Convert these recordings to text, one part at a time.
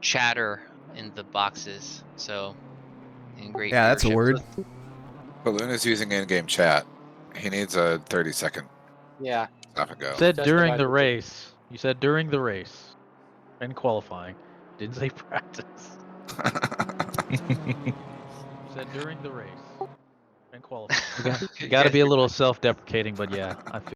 chatter in the boxes. So, and great Yeah, that's a viewership. word. Balloon is using in-game chat. He needs a 30-second Yeah. stop and go. You said That's during what I the did. race. You said during the race. And qualifying. Didn't say practice. You said during the race. And qualifying. You got to be a little self-deprecating, but yeah, I feel.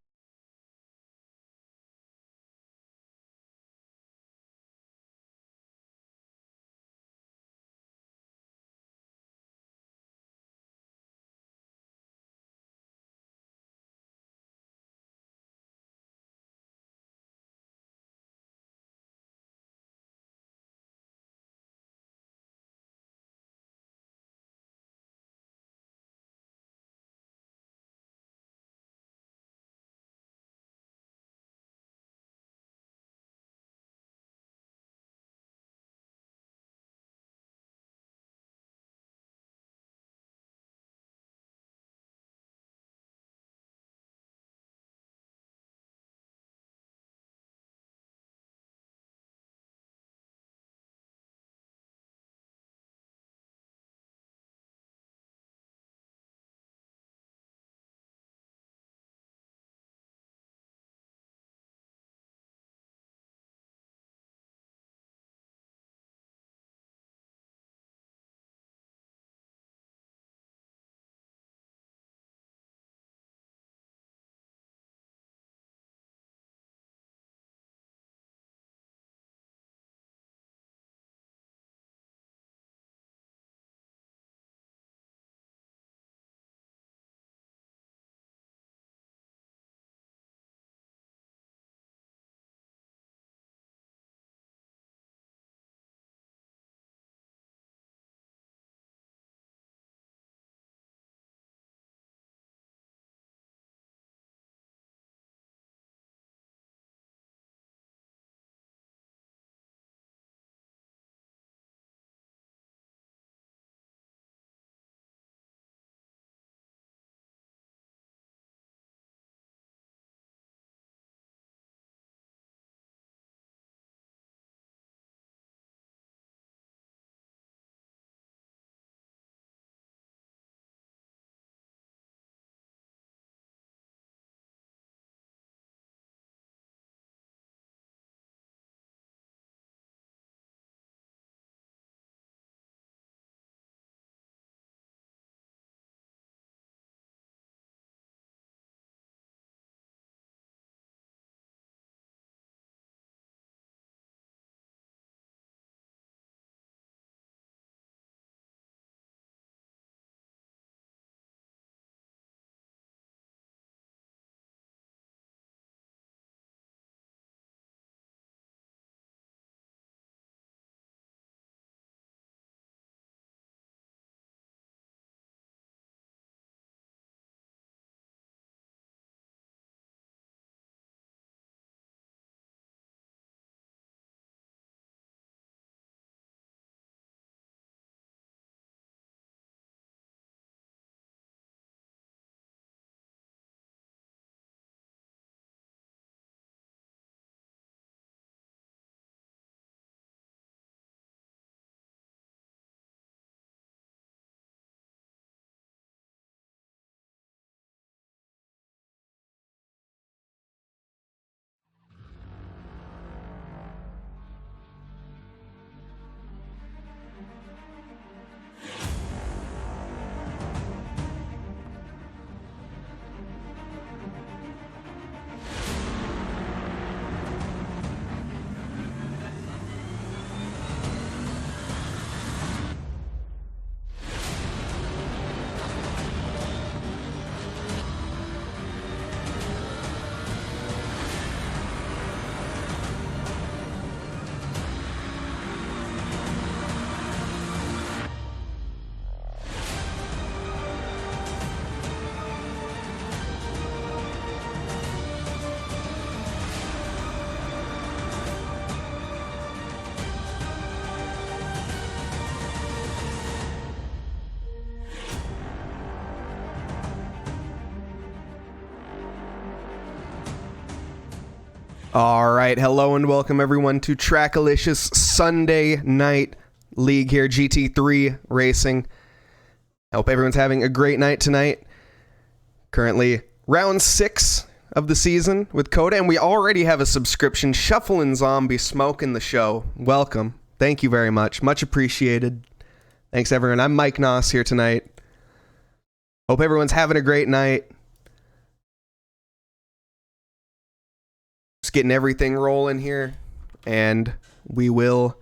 All right, hello and welcome everyone to Trackalicious Sunday Night League here, GT3 Racing. I hope everyone's having a great night tonight. Currently, round 6 of the season with COTA, and we already have a subscription. Shufflin' Zombie smoking the show. Welcome. Thank you very much. Much appreciated. Thanks, everyone. I'm Mike Nause here tonight. Hope everyone's having a great night. Just getting everything rolling here, and we will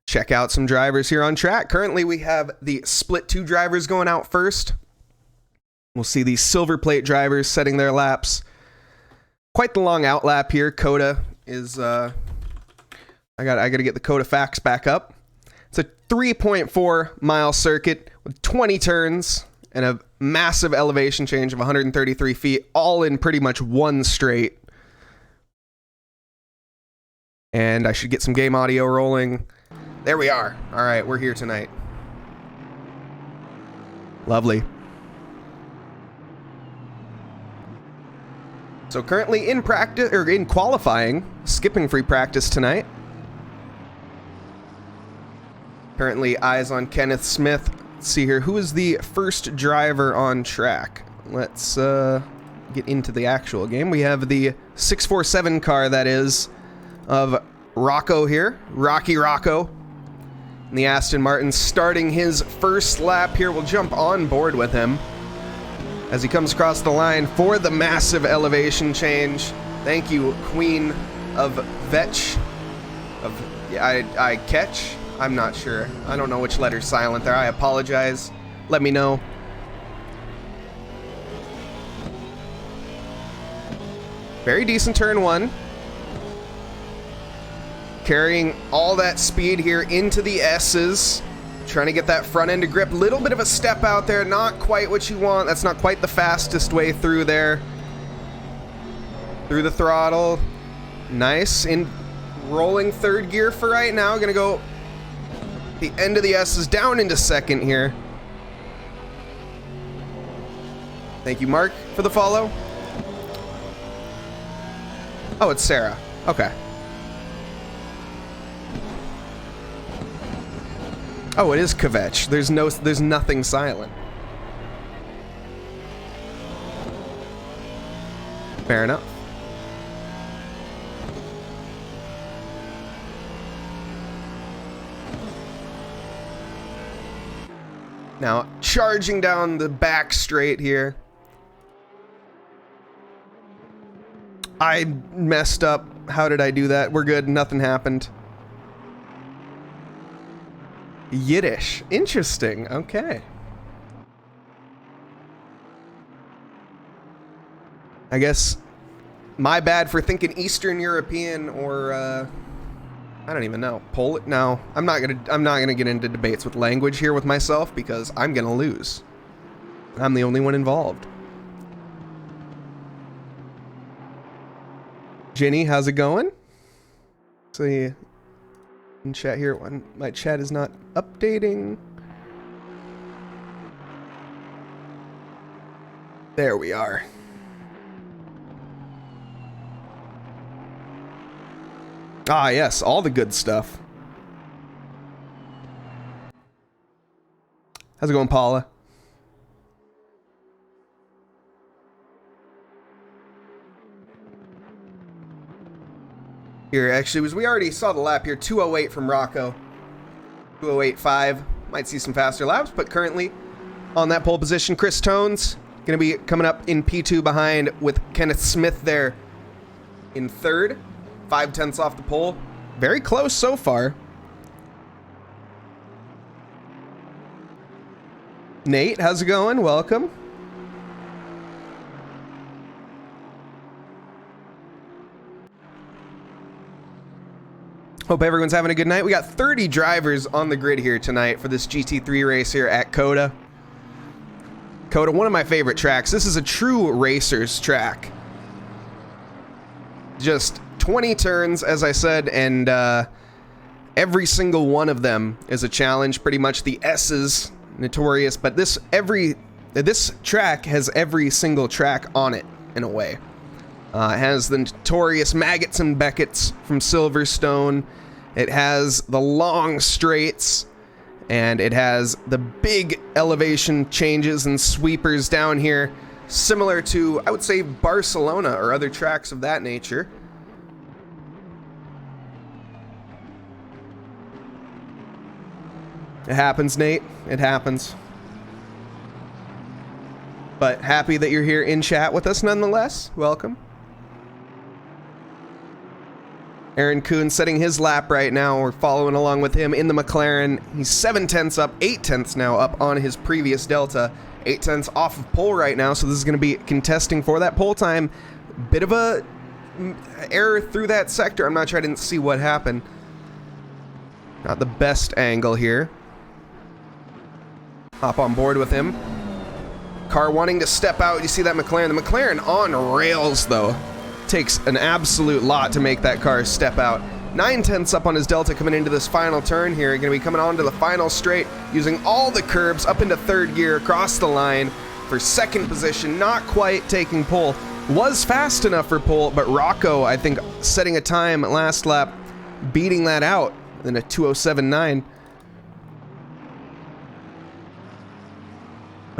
check out some drivers here on track. Currently, we have the split 2 drivers going out first. We'll see the silver plate drivers setting their laps. Quite the long out lap here. COTA is I got to get the COTA facts back up. It's a 3.4 mile circuit with 20 turns and a massive elevation change of 133 feet, all in pretty much one straight. And I should get some game audio rolling. There we are. All right, we're here tonight. Lovely. So currently in practice, or in qualifying, skipping free practice tonight. Currently eyes on Kenneth Smith. Let's see here, who is the first driver on track? Let's get into the actual game. We have the 647 car, that is, of Rocco here, Rocky Rocco. And the Aston Martin starting his first lap here. We'll jump on board with him as he comes across the line for the massive elevation change. Thank you, Queen of Vetch. I catch? I'm not sure. I don't know which letter's silent there. I apologize. Let me know. Very decent turn 1. Carrying all that speed here into the S's. Trying to get that front end to grip. Little bit of a step out there. Not quite what you want. That's not quite the fastest way through there. Through the throttle. Nice. In rolling third gear for right now. Gonna go the end of the S's down into second here. Thank you, Mark, for the follow. Oh, it's Sarah. Okay. Oh, it is Kvetch. There's nothing silent. Fair enough. Now, charging down the back straight here. I messed up. How did I do that? We're good. Nothing happened. Yiddish. Interesting. Okay. I guess my bad for thinking Eastern European or I don't even know. Polish? No, I'm not gonna get into debates with language here with myself because I'm gonna lose. I'm the only one involved. Jenny, how's it going? See. In chat here, my chat is not updating. There we are. Ah, yes, all the good stuff. How's it going, Paula? Here, actually, we already saw the lap here. 208 from Rocco. 208.5. Might see some faster laps, but currently on that pole position, Chris Tones going to be coming up in P2 behind with Kenneth Smith there in third. 5/10 off the pole. Very close so far. Nate, how's it going? Welcome. Hope everyone's having a good night. We got 30 drivers on the grid here tonight for this GT3 race here at COTA. COTA, one of my favorite tracks. This is a true racer's track. Just 20 turns, as I said, and every single one of them is a challenge. Pretty much the S's notorious, but this track has every single track on it in a way. It has the notorious Maggots and Becketts from Silverstone. It has the long straights. And it has the big elevation changes and sweepers down here, similar to, I would say, Barcelona or other tracks of that nature. It happens, Nate. It happens. But happy that you're here in chat with us nonetheless. Welcome. Aaron Kuhn setting his lap right now. We're following along with him in the McLaren. He's 7/10 up, 8/10 now up on his previous Delta. 8/10 off of pole right now, so this is going to be contesting for that pole time. Bit of a error through that sector. I'm not sure, I didn't see what happened. Not the best angle here. Hop on board with him. Car wanting to step out. You see that McLaren. The McLaren on rails, though. Takes an absolute lot to make that car step out. 9/10 up on his Delta coming into this final turn here. Going to be coming on to the final straight, using all the curbs up into third gear across the line for second position. Not quite taking pole. Was fast enough for pole, but Rocco, I think, setting a time at last lap, beating that out in a 2:07.9.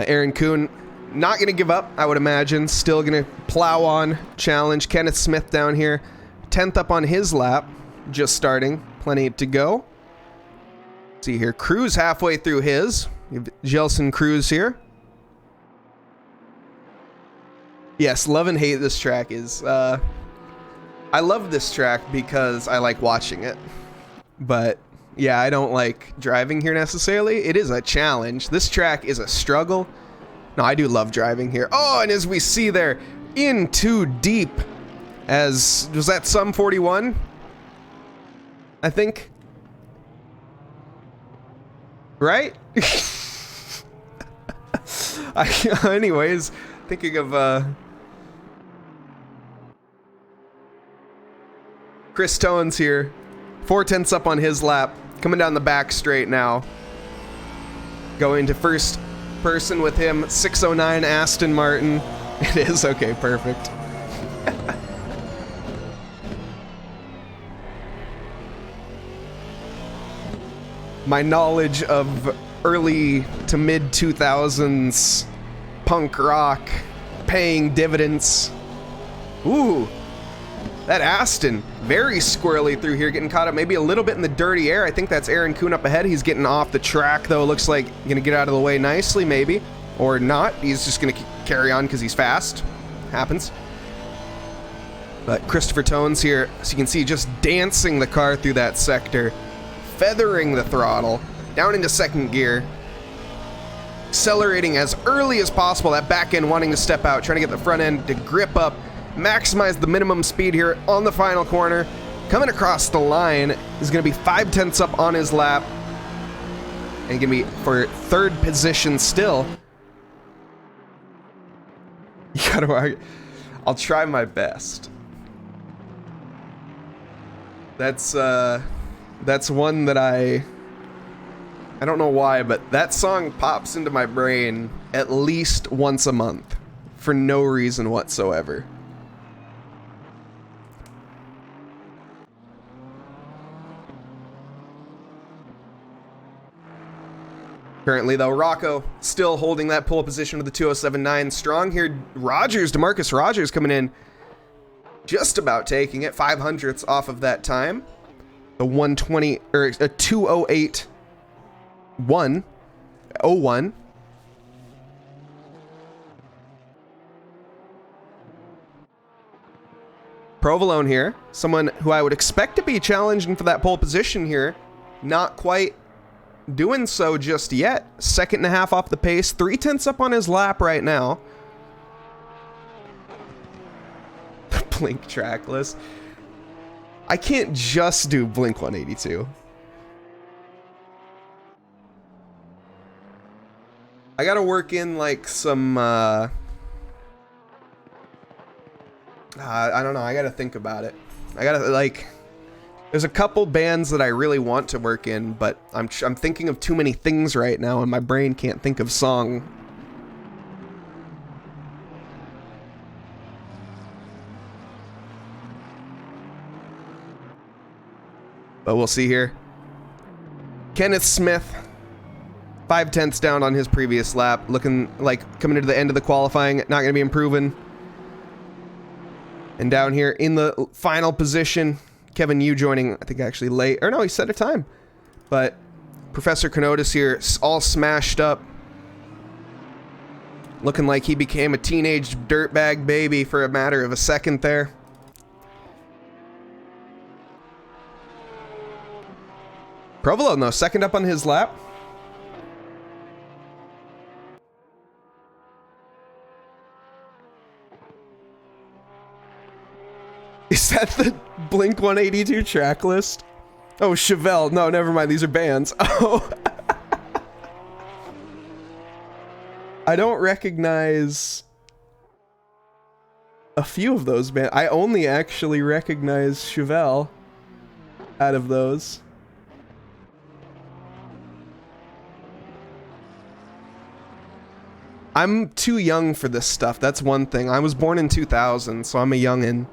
Aaron Kuhn, not going to give up, I would imagine. Still going to plow on, challenge. Kenneth Smith down here. 10th up on his lap. Just starting. Plenty to go. See here. Cruz halfway through his. Gelson Cruz here. Yes, love and hate this track is... I love this track because I like watching it. But... yeah, I don't like driving here necessarily. It is a challenge. This track is a struggle. No, I do love driving here. Oh, and as we see there, in too deep. As, was that Sum 41? I think. Right? Anyways, thinking of Chris Tones here. 4/10 up on his lap. Coming down the back straight now. Going to first person with him. 609 Aston Martin. It is? Okay, perfect. My knowledge of early to mid 2000s punk rock paying dividends. Ooh. That Aston, very squirrely through here, getting caught up maybe a little bit in the dirty air. I think that's Aaron Kuhn up ahead. He's getting off the track, though. Looks like going to get out of the way nicely, maybe. Or not. He's just going to carry on because he's fast. Happens. But Christopher Tones here, so you can see, just dancing the car through that sector. Feathering the throttle. Down into second gear. Accelerating as early as possible. That back end wanting to step out. Trying to get the front end to grip up. Maximize the minimum speed here on the final corner. Coming across the line is going to be 5/10 up on his lap. And going to be for third position still. You gotta, I'll try my best. That's one that I don't know why, but that song pops into my brain at least once a month for no reason whatsoever. Currently, though, Rocco still holding that pole position with the 2:07.9. Strong here. Rogers, DeMarcus Rogers coming in. Just about taking it. 500ths off of that time. The 120, or a 2:08.1. Provolone here. Someone who I would expect to be challenging for that pole position here. Not quite doing so just yet. 2.5 off the pace. 3/10 up on his lap right now. Blink track list. I can't just do Blink 182. I gotta work in like some I don't know, I gotta think about it. I gotta like, there's a couple bands that I really want to work in, but I'm thinking of too many things right now, and my brain can't think of song. But we'll see here. Kenneth Smith, 5/10 down on his previous lap. Looking like coming into the end of the qualifying, not going to be improving. And down here in the final position, Kevin Yu joining, I think actually late. Or no, he set a time. But Professor Kenotis here, all smashed up. Looking like he became a teenage dirtbag baby for a matter of a second there. Provolone, though, second up on his lap. Is that the Blink 182 track list? Oh, Chevelle. No, never mind. These are bands. Oh. I don't recognize a few of those bands. I only actually recognize Chevelle out of those. I'm too young for this stuff. That's one thing. I was born in 2000, so I'm a youngin'.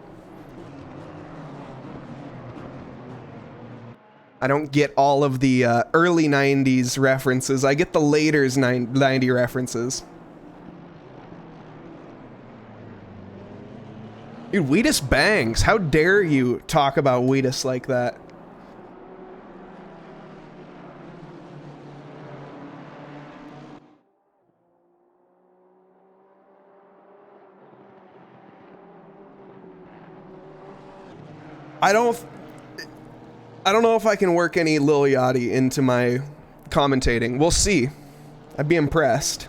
I don't get all of the early 90s references. I get the later 90 references. Dude, Wheatus bangs. How dare you talk about Wheatus like that? I don't know if I can work any Lil Yachty into my commentating. We'll see. I'd be impressed.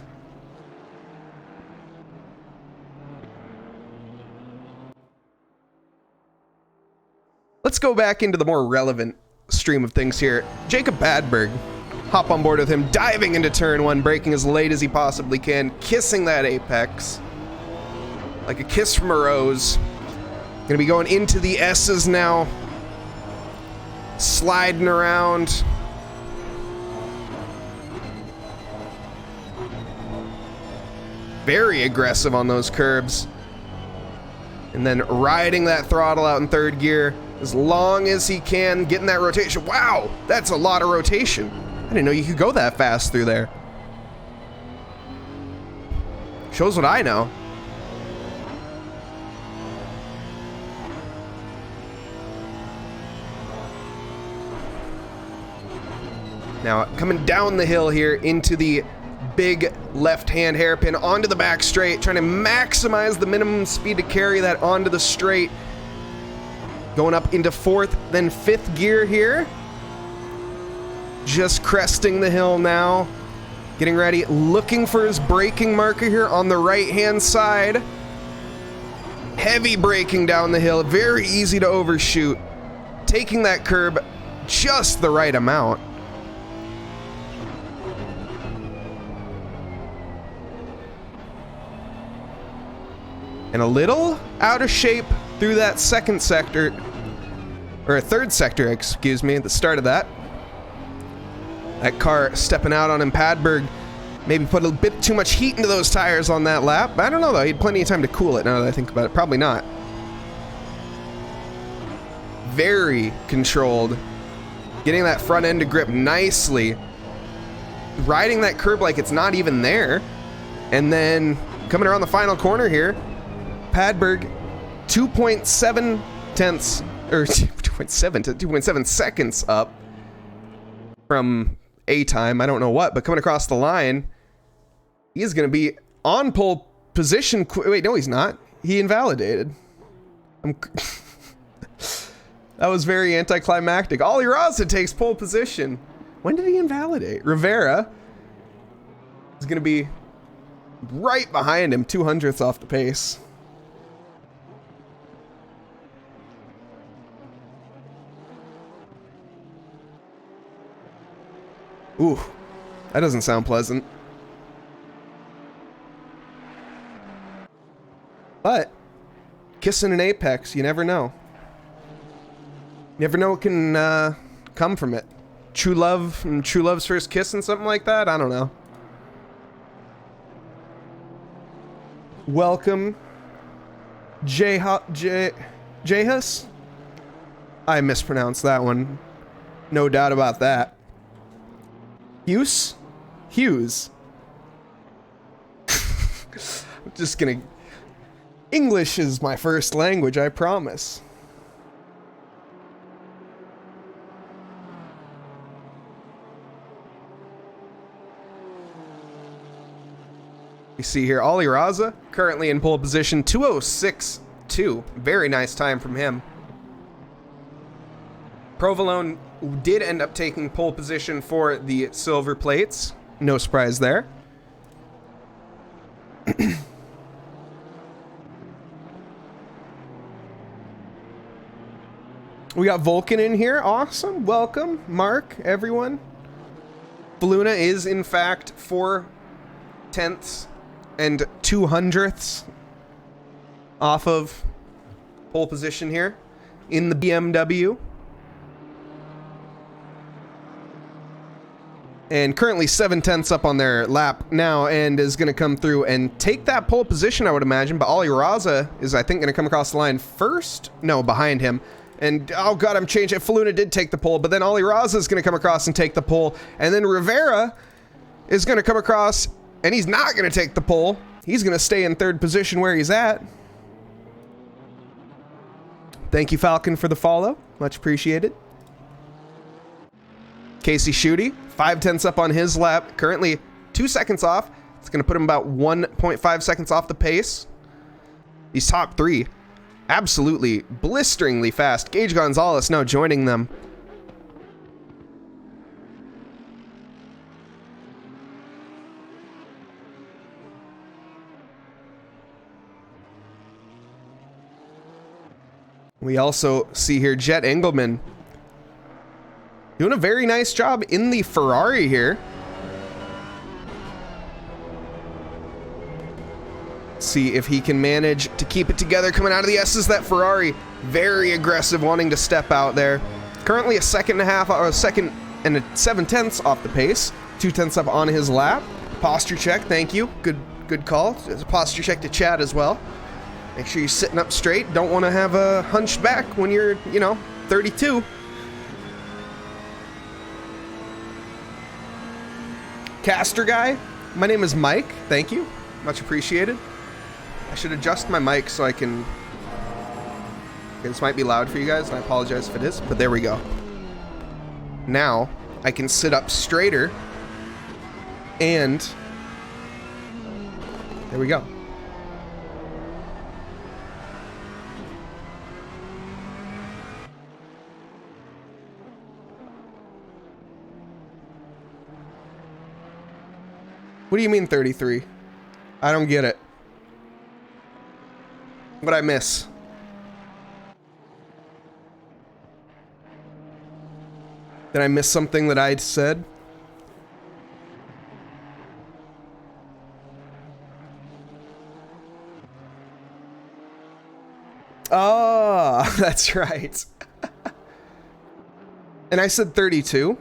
Let's go back into the more relevant stream of things here. Jacob Badberg. Hop on board with him, diving into turn one, braking as late as he possibly can, kissing that apex. Like a kiss from a rose. Gonna be going into the S's now. Sliding around. Very aggressive on those curbs. And then riding that throttle out in third gear as long as he can, getting that rotation. Wow, that's a lot of rotation. I didn't know you could go that fast through there. Shows what I know. Now, coming down the hill here into the big left-hand hairpin onto the back straight, trying to maximize the minimum speed to carry that onto the straight. Going up into fourth, then fifth gear here. Just cresting the hill now. Getting ready, looking for his braking marker here on the right-hand side. Heavy braking down the hill, very easy to overshoot. Taking that curb just the right amount. And a little out of shape through that second sector, or third sector, excuse me, at the start of that. That car stepping out on him. Padberg maybe put a bit too much heat into those tires on that lap. I don't know though, he had plenty of time to cool it now that I think about it. Probably not. Very controlled. Getting that front end to grip nicely. Riding that curb like it's not even there. And then coming around the final corner here, Padberg 2.7 tenths, or 2.7 to 2.7 seconds up from A time, I don't know what, but coming across the line, he is going to be on pole position. Wait, no, he's not. He invalidated. That was very anticlimactic. Ollie Raza takes pole position. When did he invalidate? Rivera is going to be right behind him, 200ths off the pace. Ooh, that doesn't sound pleasant. But kissing an apex, you never know. You never know what can come from it. True love and true love's first kiss and something like that? I don't know. Welcome, Jehus? I mispronounced that one. No doubt about that. Hughes? Hughes. I'm just gonna... English is my first language, I promise. You see here, Ollie Raza, currently in pole position, 2:06.2. Very nice time from him. Provolone did end up taking pole position for the silver plates. No surprise there. We got Vulcan in here. Awesome. Welcome, Mark, everyone. Balloona is, in fact, 4/10 and 2/100 off of pole position here in the BMW. And currently 7/10 up on their lap now, and is going to come through and take that pole position, I would imagine. But Ollie Raza is, I think, going to come across the line first. No, behind him. And, oh god, I'm changing. Faluna did take the pole, but then Ollie Raza is going to come across and take the pole. And then Rivera is going to come across, and he's not going to take the pole. He's going to stay in third position where he's at. Thank you, Falcon, for the follow. Much appreciated. Casey Schutte, 5/10 up on his lap. Currently 2 seconds off. It's going to put him about 1.5 seconds off the pace. He's top three. Absolutely blisteringly fast. Gage Gonzalez now joining them. We also see here Jet Engelman doing a very nice job in the Ferrari here. See if he can manage to keep it together coming out of the S's. That Ferrari very aggressive, wanting to step out there. Currently a second and a half, or a second and 7/10 off the pace. 2/10 up on his lap. Posture check, thank you. Good call. There's a posture check to Chad as well. Make sure you're sitting up straight. Don't want to have a hunched back when you're, 32. Caster guy, my name is Mike. Thank you. Much appreciated. I should adjust my mic so I can... Okay, this might be loud for you guys, and I apologize if it is, but there we go. Now, I can sit up straighter, and... There we go. What do you mean 33? I don't get it. What'd I miss? Did I miss something that I'd said? Oh, that's right. And I said 32.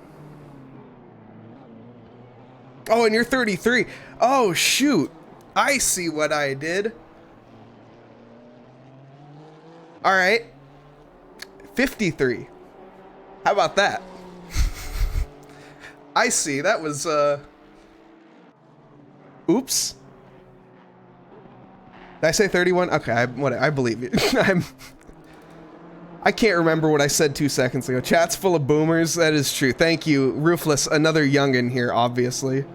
Oh, and you're 33. Oh, shoot. I see what I did. All right. 53. How about that? I see. That was, Oops. Did I say 31? Okay, I believe you. I can't remember what I said 2 seconds ago. Chat's full of boomers. That is true. Thank you, Roofless. Another youngin' here, obviously.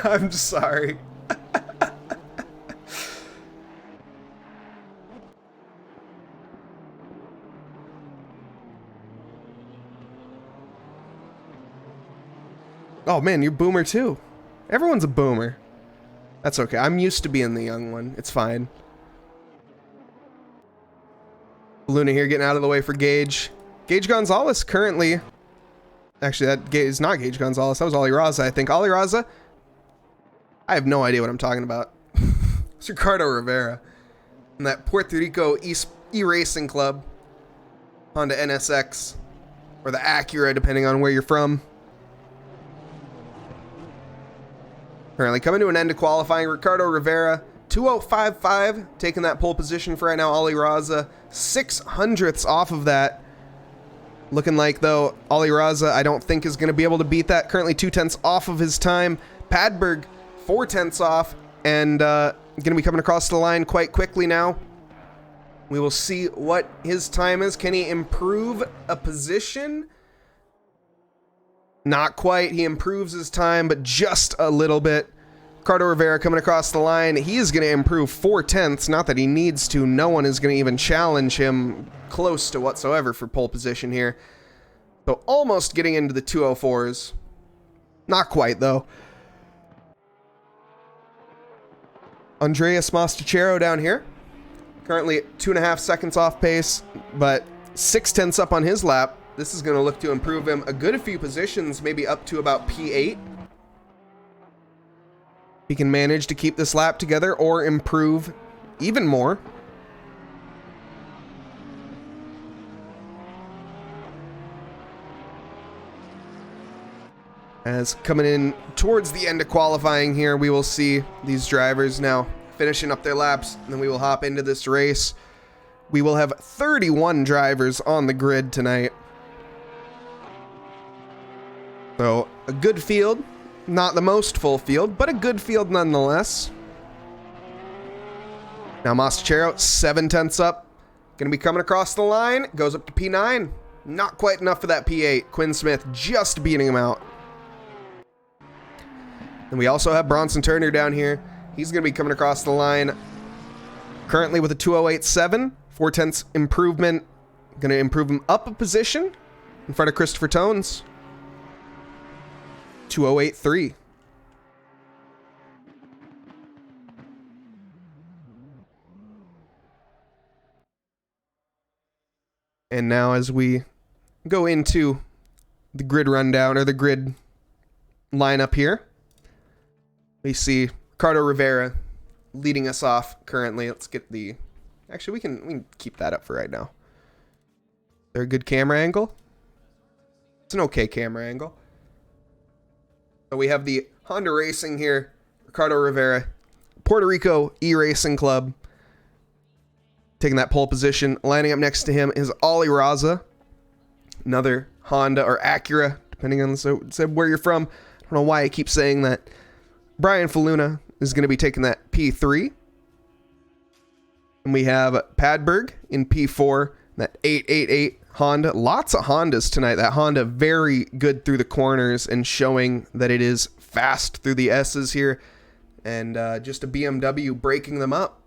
I'm sorry. Oh man, you're boomer too. Everyone's a boomer. That's okay. I'm used to being the young one. It's fine. Luna here getting out of the way for Gage. Gage Gonzalez currently... Actually, that is not Gage Gonzalez. That was Ollie Raza, I think. Ollie Raza? I have no idea what I'm talking about. It's Ricardo Rivera. And that Puerto Rico e-racing club. Honda NSX. Or the Acura, depending on where you're from. Currently coming to an end of qualifying. Ricardo Rivera, 2:05.5, taking that pole position for right now. Ollie Raza, 6/100ths off of that. Looking like, though, Ali Raza, I don't think is going to be able to beat that. Currently 2/10 off of his time. Padberg, 4/10 off, and going to be coming across the line quite quickly now. We will see what his time is. Can he improve a position? Not quite. He improves his time, but just a little bit. Ricardo Rivera coming across the line. He is going to improve 4/10. Not that he needs to. No one is going to even challenge him close to whatsoever for pole position here. So almost getting into the 204s. Not quite, though. Andreas Mostachero down here. Currently at 2.5 seconds off pace, but 6/10 up on his lap. This is going to look to improve him a good few positions, maybe up to about P8. He can manage to keep this lap together or improve even more. As coming in towards the end of qualifying here, we will see these drivers now finishing up their laps, and then we will hop into this race. We will have 31 drivers on the grid tonight. So a good field. Not the most full field, but a good field nonetheless. Now Mostachero, 7/10 up. Going to be coming across the line. Goes up to P9. Not quite enough for that P8. Quinn Smith just beating him out. And we also have Bronson Turner down here. He's going to be coming across the line. Currently with a 2:08.7. 4/10 improvement. Going to improve him up a position in front of Christopher Tones. 2:08.3. And now as we go into the grid rundown, or the grid lineup here, we see Ricardo Rivera leading us off currently. Let's get the... Actually, we can keep that up for right now. Is there a good camera angle? It's an okay camera angle. So we have the Honda Racing here, Ricardo Rivera, Puerto Rico E-Racing Club, taking that pole position. Lining up next to him is Ali Raza, another Honda or Acura, depending on where you're from. I don't know why I keep saying that. Brian Faluna is going to be taking that P3. And we have Padberg in P4, that 888 Honda. Lots of Hondas tonight. That Honda very good through the corners and showing that it is fast through the S's here. And just a BMW breaking them up.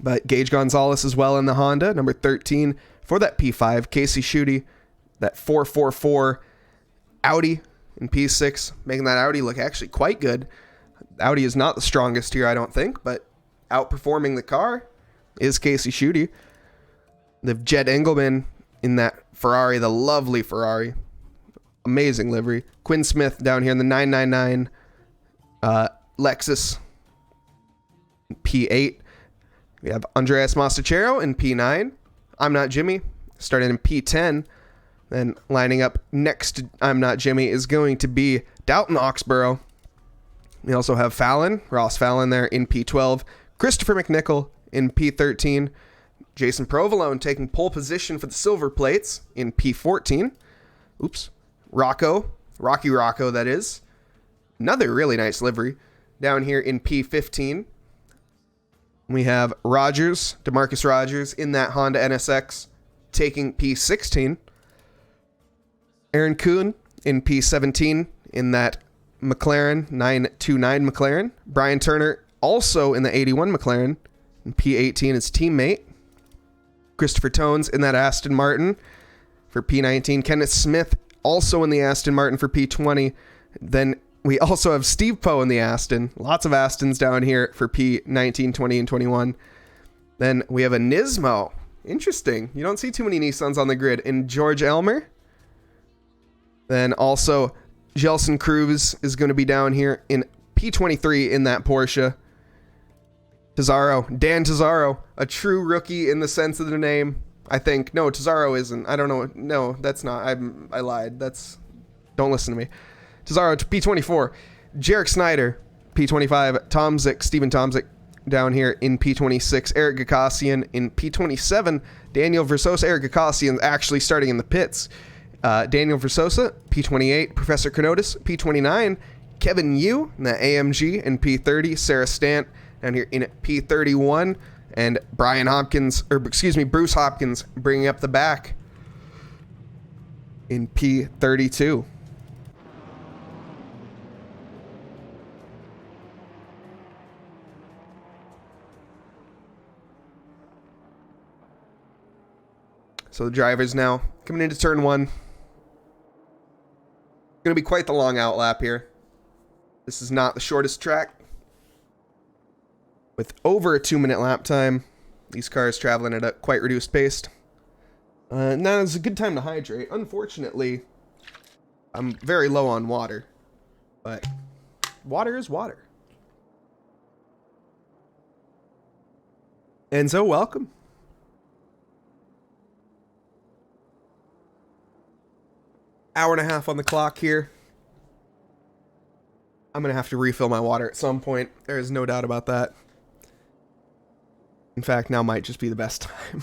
But Gage Gonzalez as well in the Honda, number 13 for that P5. Casey Schutte, that 444 Audi in P6, making that Audi look actually quite good. Audi is not the strongest here, I don't think, but outperforming the car is Casey Schutte. The Jed Engelman in that Ferrari, the lovely Ferrari. Amazing livery. Quinn Smith down here in the 999 Lexus P8. We have Andreas Mostachero in P9. I'm Not Jimmy, starting in P10. Then lining up next to I'm Not Jimmy is going to be Dalton Oxborough. We also have Ross Fallon there in P12. Christopher McNichol in P13. Jason Provolone taking pole position for the silver plates in P14. Oops. Rocky Rocco, that is. Another really nice livery down here in P15. We have DeMarcus Rogers in that Honda NSX taking P16. Aaron Kuhn in P17 in that McLaren 929 McLaren. Brian Turner also in the 81 McLaren. In P18 his teammate. Christopher Tones in that Aston Martin for P19. Kenneth Smith also in the Aston Martin for P20. Then we also have Steve Poe in the Aston. Lots of Astons down here for P19, 20, and 21. Then we have a Nismo. Interesting. You don't see too many Nissans on the grid. In George Elmer. Then also Gelson Cruz is going to be down here in P23 in that Porsche. Dan Tazaro, a true rookie in the sense of the name, I think. No, Tazaro isn't. I don't know. No, that's not. I lied. Don't listen to me. Tazaro, P24. Jarek Snyder, P25. Steven Tomzik, down here in P26. Eric Gakassian in P27. Daniel Versosa. Eric Gakassian actually starting in the pits. Daniel Versosa, P28. Professor Kenotis, P29. Kevin Yu in the AMG in P30. Sarah Stant down here in P31. And Brian Hopkins, or excuse me, Bruce Hopkins bringing up the back in P32. So the drivers now coming into turn one. Going to be quite the long out lap here. This is not the shortest track. With over a 2-minute lap time, these cars traveling at a quite reduced pace. Now is a good time to hydrate. Unfortunately, I'm very low on water, but water is water. Enzo, welcome. Hour and a half on the clock here. I'm going to have to refill my water at some point. There is no doubt about that. In fact, now might just be the best time.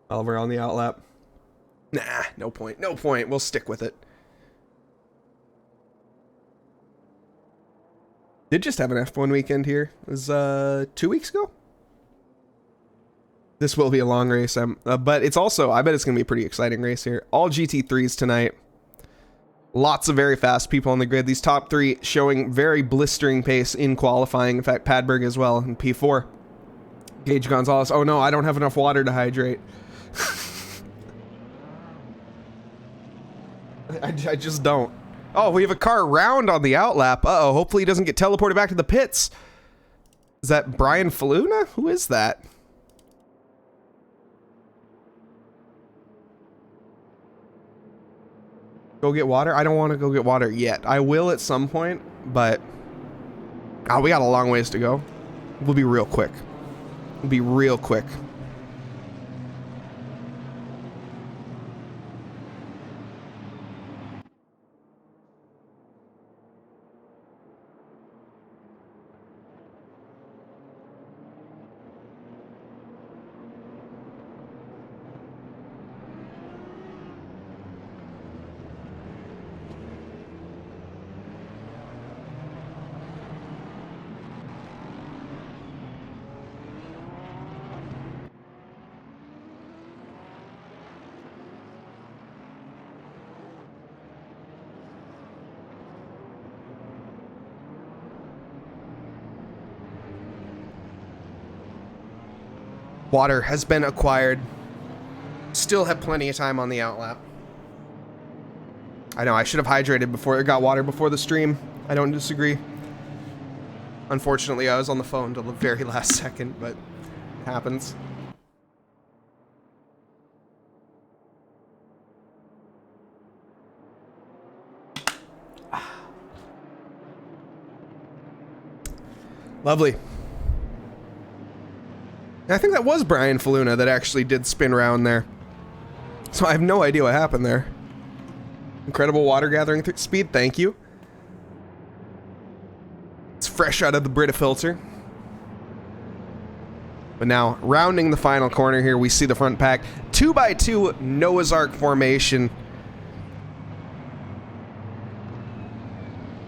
While we're on the outlap. Nah, no point. No point. We'll stick with it. Did just have an F1 weekend here. It was 2 weeks ago? This will be a long race, but it's also, I bet it's going to be a pretty exciting race here. All GT3s tonight. Lots of very fast people on the grid. These top three showing very blistering pace in qualifying. In fact, Padberg as well in P4. Gage Gonzalez. Oh no, I don't have enough water to hydrate. I just don't. Oh, we have a car round on the outlap. Uh-oh, hopefully he doesn't get teleported back to the pits. Is that Brian Faluna? Who is that? Go get water? I don't want to go get water yet. I will at some point, but... Oh, we got a long ways to go. We'll be real quick. We'll be real quick. Water has been acquired. Still have plenty of time on the outlap. I know, I should have hydrated before, got water before the stream. I don't disagree. Unfortunately, I was on the phone till the very last second, but it happens. Lovely. I think that was Brian Faluna that actually did spin around there. So I have no idea what happened there. Incredible water gathering speed, thank you. It's fresh out of the Brita filter. But now, rounding the final corner here, we see the front pack. 2x2 Noah's Ark formation.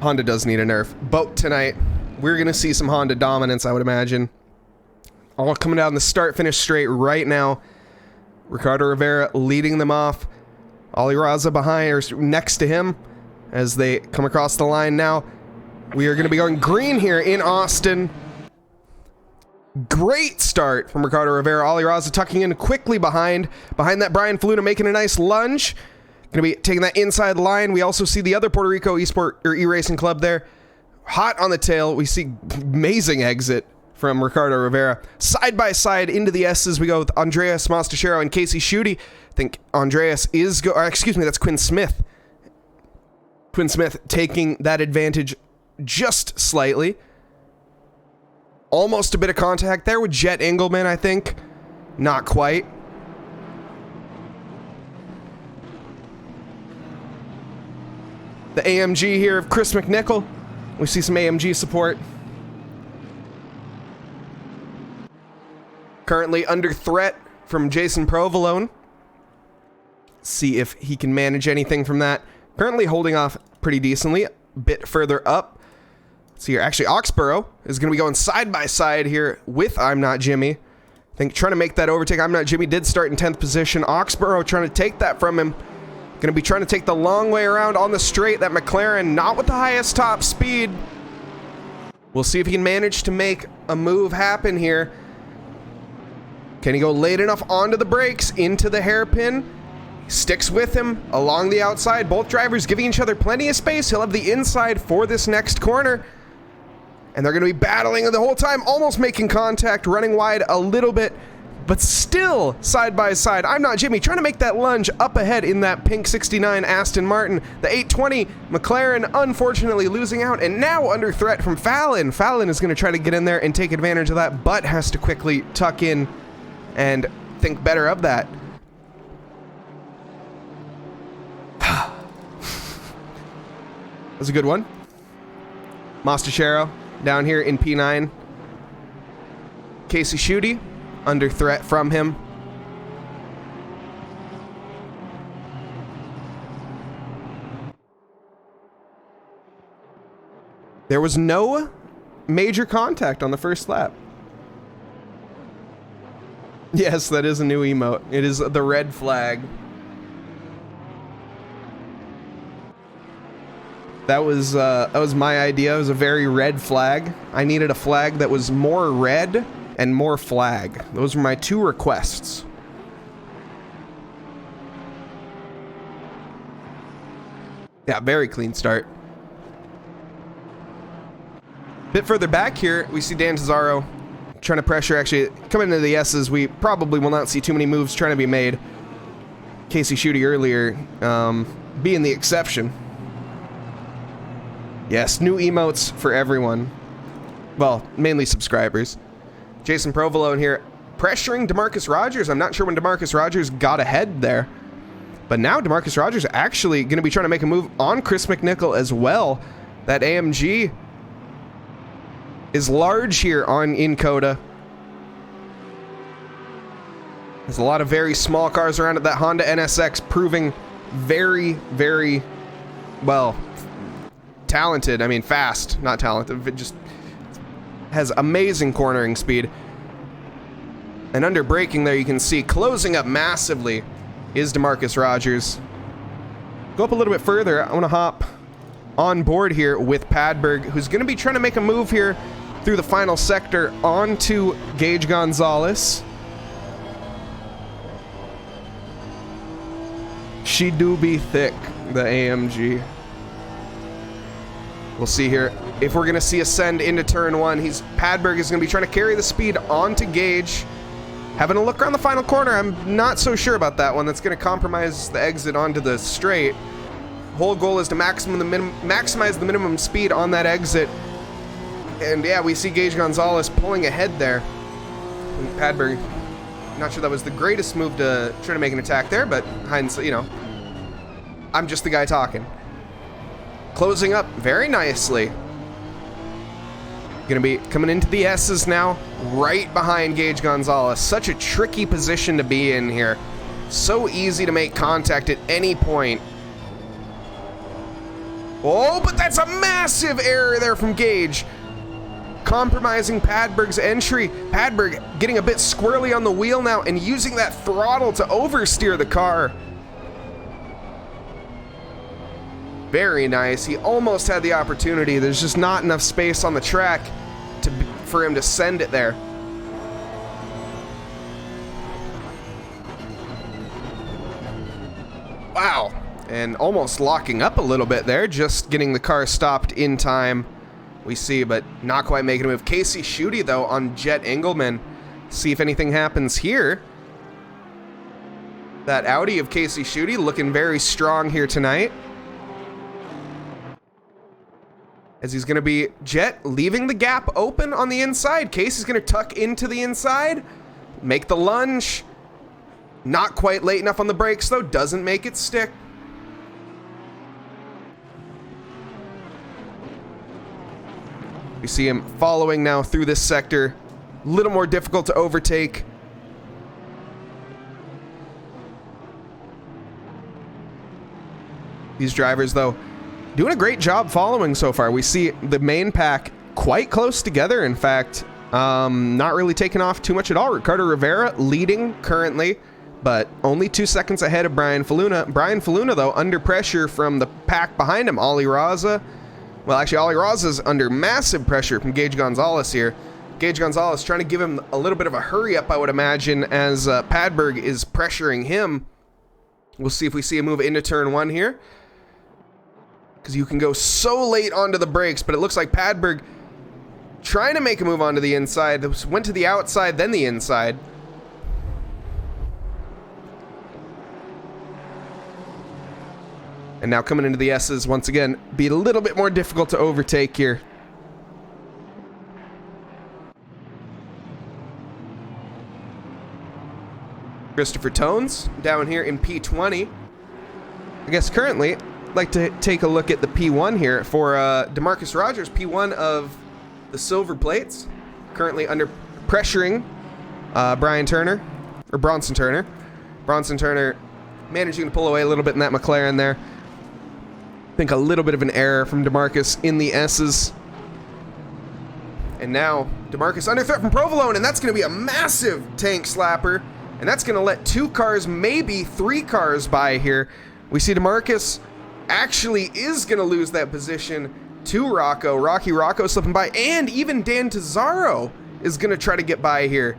Honda does need a nerf. Boat tonight. We're going to see some Honda dominance, I would imagine. All coming down the start-finish straight right now. Ricardo Rivera leading them off. Ali Raza behind, or next to him, as they come across the line now. We are going to be going green here in Austin. Great start from Ricardo Rivera. Ali Raza tucking in quickly behind. Behind that, Brian Faluna making a nice lunge. Going to be taking that inside line. We also see the other Puerto Rico eSport or e-racing club there. Hot on the tail. We see amazing exit from Ricardo Rivera. Side by side into the S's, we go with Andreas Mostachero and Casey Schutte. I think Andreas is excuse me, that's Quinn Smith. Quinn Smith taking that advantage just slightly. Almost a bit of contact there with Jet Engelman, I think. Not quite. The AMG here of Chris McNichol. We see some AMG support. Currently under threat from Jason Provolone. See if he can manage anything from that. Currently holding off pretty decently. A bit further up. See here, actually Oxborough is going to be going side by side here with I'm Not Jimmy. I think trying to make that overtake. I'm Not Jimmy did start in 10th position. Oxborough trying to take that from him. Going to be trying to take the long way around on the straight. That McLaren not with the highest top speed. We'll see if he can manage to make a move happen here. Can he go late enough onto the brakes, into the hairpin? Sticks with him along the outside. Both drivers giving each other plenty of space. He'll have the inside for this next corner. And they're going to be battling the whole time, almost making contact, running wide a little bit, but still side by side. I'm Not Jimmy trying to make that lunge up ahead in that pink 69 Aston Martin. The 820 McLaren unfortunately losing out, and now under threat from Fallon. Fallon is going to try to get in there and take advantage of that, but has to quickly tuck in and think better of that. That was a good one. Mostachero down here in P9. Casey Schutte under threat from him. There was no major contact on the first lap. Yes, that is a new emote. It is the red flag. That was my idea. It was a very red flag. I needed a flag that was more red and more flag. Those were my two requests. Yeah, very clean start. Bit further back here, we see Dan Tesaro trying to pressure. Actually, coming into the S's, we probably will not see too many moves trying to be made. Casey Schutte earlier being the exception. Yes, new emotes for everyone. Well, mainly subscribers. Jason Provolone here pressuring DeMarcus Rogers. I'm not sure when DeMarcus Rogers got ahead there. But now DeMarcus Rogers actually going to be trying to make a move on Chris McNichol as well. That AMG is large here in COTA. There's a lot of very small cars around it. That Honda NSX proving very, very, well, talented. I mean, fast, not talented. It just has amazing cornering speed. And under braking there, you can see closing up massively is DeMarcus Rogers. Go up a little bit further. I want to hop on board here with Padberg, who's going to be trying to make a move here through the final sector onto Gage Gonzalez. She do be thick, the AMG. We'll see here if we're going to see a send into turn one. Padberg is going to be trying to carry the speed onto Gage. Having a look around the final corner, I'm not so sure about that one. That's going to compromise the exit onto the straight. Whole goal is to maximize the minimum speed on that exit. And yeah, we see Gage Gonzalez pulling ahead there. And Padberg, not sure that was the greatest move to try to make an attack there, but hindsight, you know, I'm just the guy talking. Closing up very nicely. Gonna be coming into the S's now, right behind Gage Gonzalez. Such a tricky position to be in here. So easy to make contact at any point. Oh, but that's a massive error there from Gage. Compromising Padberg's entry. Padberg getting a bit squirrely on the wheel now and using that throttle to oversteer the car. Very nice. He almost had the opportunity. There's just not enough space on the track for him to send it there. Wow. And almost locking up a little bit there, just getting the car stopped in time. We see, but not quite making a move. Casey Schutte, though, on Jet Engelman. See if anything happens here. That Audi of Casey Schutte looking very strong here tonight. As he's going to be Jet leaving the gap open on the inside. Casey's going to tuck into the inside. Make the lunge. Not quite late enough on the brakes, though. Doesn't make it stick. We see him following now through this sector. A little more difficult to overtake. These drivers, though, doing a great job following so far. We see the main pack quite close together. In fact, not really taking off too much at all. Ricardo Rivera leading currently, but only 2 seconds ahead of Brian Faluna. Brian Faluna, though, under pressure from the pack behind him. Ollie Raza. Well, actually, Ollie Raza's under massive pressure from Gage Gonzalez here. Gage Gonzalez trying to give him a little bit of a hurry up, I would imagine, as Padberg is pressuring him. We'll see if we see a move into turn 1 here, because you can go so late onto the brakes, but it looks like Padberg trying to make a move onto the inside. Went to the outside, then the inside. And now coming into the S's once again, be a little bit more difficult to overtake here. Christopher Tones down here in P20. I guess currently, I'd like to take a look at the P1 here for DeMarcus Rogers, P1 of the Silver Plates, currently under pressuring Bronson Turner. Bronson Turner managing to pull away a little bit in that McLaren there. I think a little bit of an error from DeMarcus in the S's. And now DeMarcus under threat from Provolone, and that's going to be a massive tank slapper. And that's going to let 2 cars, maybe 3 cars by here. We see DeMarcus actually is going to lose that position to Rocco. Rocky Rocco slipping by, and even Dan Tazaro is going to try to get by here.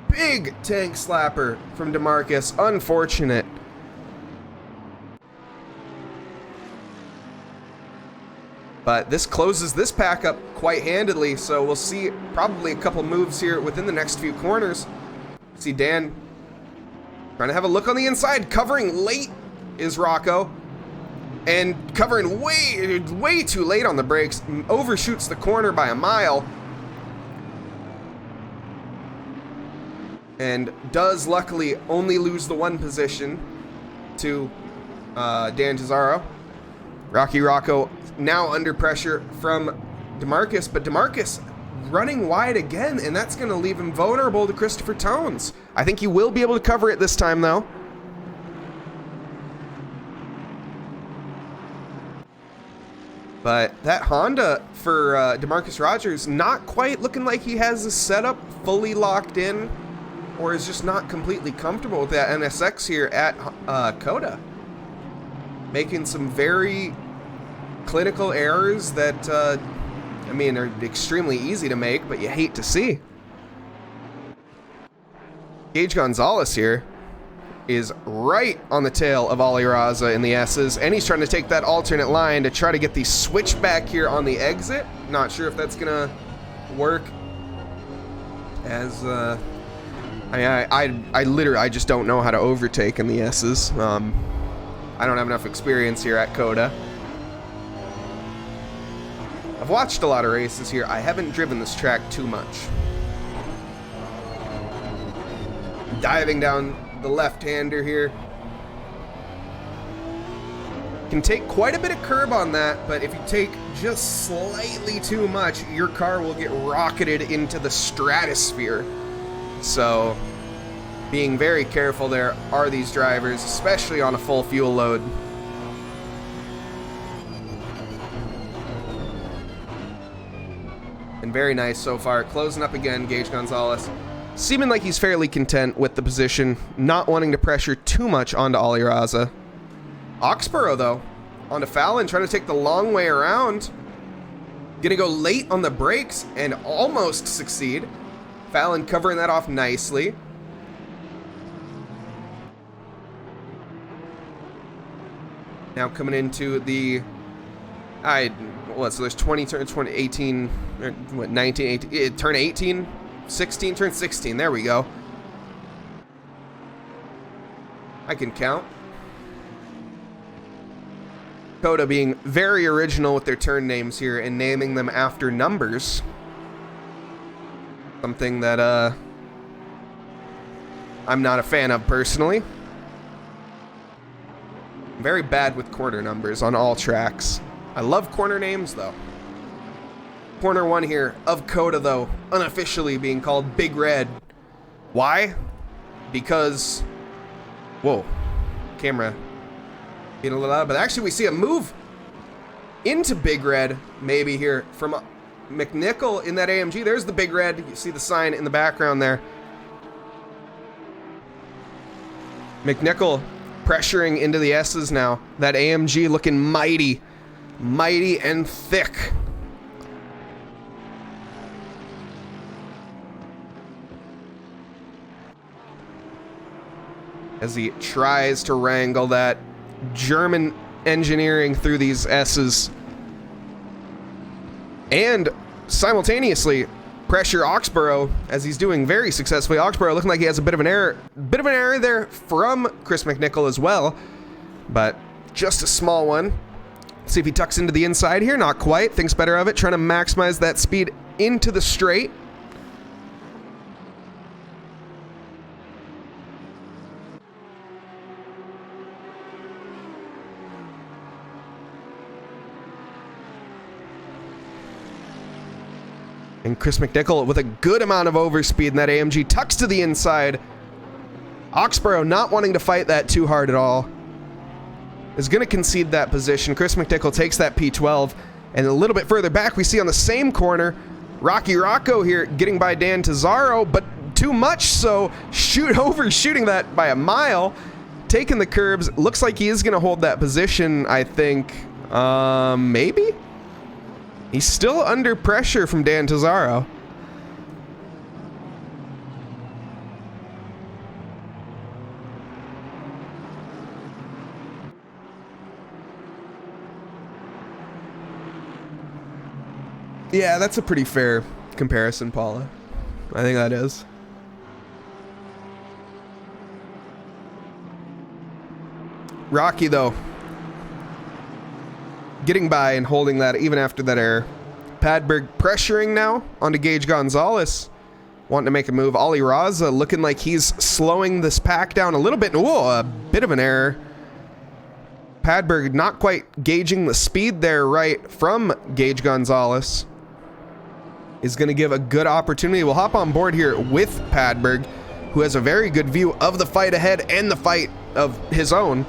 Big tank slapper from DeMarcus. Unfortunate. But this closes this pack up quite handily, so we'll see probably a couple moves here within the next few corners. See Dan trying to have a look on the inside. Covering late is Rocco. And covering way too late on the brakes. Overshoots the corner by a mile. And does luckily only lose the 1 position to Dan Tazaro. Rocky Rocco now under pressure from DeMarcus, but DeMarcus running wide again, and that's going to leave him vulnerable to Christopher Tones. I think he will be able to cover it this time, though. But that Honda for DeMarcus Rogers, not quite looking like he has the setup fully locked in, or is just not completely comfortable with that NSX here at COTA. Making some very clinical errors that, I mean, are extremely easy to make, but you hate to see. Gage Gonzalez here is right on the tail of Ollie Raza in the S's, and he's trying to take that alternate line to try to get the switch back here on the exit. Not sure if that's gonna work, as I literally just don't know how to overtake in the S's. I don't have enough experience here at COTA. I've watched a lot of races here. I haven't driven this track too much. Diving down the left-hander here. Can take quite a bit of curb on that, but if you take just slightly too much, your car will get rocketed into the stratosphere. So, being very careful there are these drivers, especially on a full fuel load. And very nice so far. Closing up again, Gage Gonzalez. Seeming like he's fairly content with the position, not wanting to pressure too much onto Ollie Raza. Oxborough, though, onto Fallon, trying to take the long way around. Gonna go late on the brakes and almost succeed. Fallon covering that off nicely. Now coming into the... so there's 20 turns, 20, 18, or what, 19, 18, turn 18, 16, turn 16, there we go. I can count. COTA being very original with their turn names here and naming them after numbers. Something that, I'm not a fan of personally. I'm very bad with corner numbers on all tracks. I love corner names, though. Corner 1 here of COTA, though, unofficially being called Big Red. Why? Because... Whoa. Camera Being a little out, but actually we see a move into Big Red, maybe here, from McNichol in that AMG. There's the Big Red. You see the sign in the background there. McNichol pressuring into the S's now. That AMG looking mighty. Mighty and thick. As he tries to wrangle that German engineering through these S's. And simultaneously pressure Oxborough, as he's doing very successfully. Oxborough looking like he has a bit of an error there from Chris McNichol as well, but just a small one. See if he tucks into the inside here. Not quite. Thinks better of it. Trying to maximize that speed into the straight. And Chris McNichol with a good amount of overspeed in that AMG tucks to the inside. Oxborough not wanting to fight that too hard at all. Is going to concede that position. Chris McNichol takes that P12. And a little bit further back, we see on the same corner, Rocky Rocco here getting by Dan Tazaro, but too much so, overshooting that by a mile. Taking the curbs. Looks like he is going to hold that position, I think. Maybe? He's still under pressure from Dan Tazaro. Yeah, that's a pretty fair comparison, Paula. I think that is. Rocky, though, getting by and holding that even after that error. Padberg pressuring now onto Gage Gonzalez. Wanting to make a move. Ollie Raza looking like he's slowing this pack down a little bit. Whoa, a bit of an error. Padberg not quite gauging the speed there right from Gage Gonzalez. Is going to give a good opportunity. We'll hop on board here with Padberg, who has a very good view of the fight ahead and the fight of his own.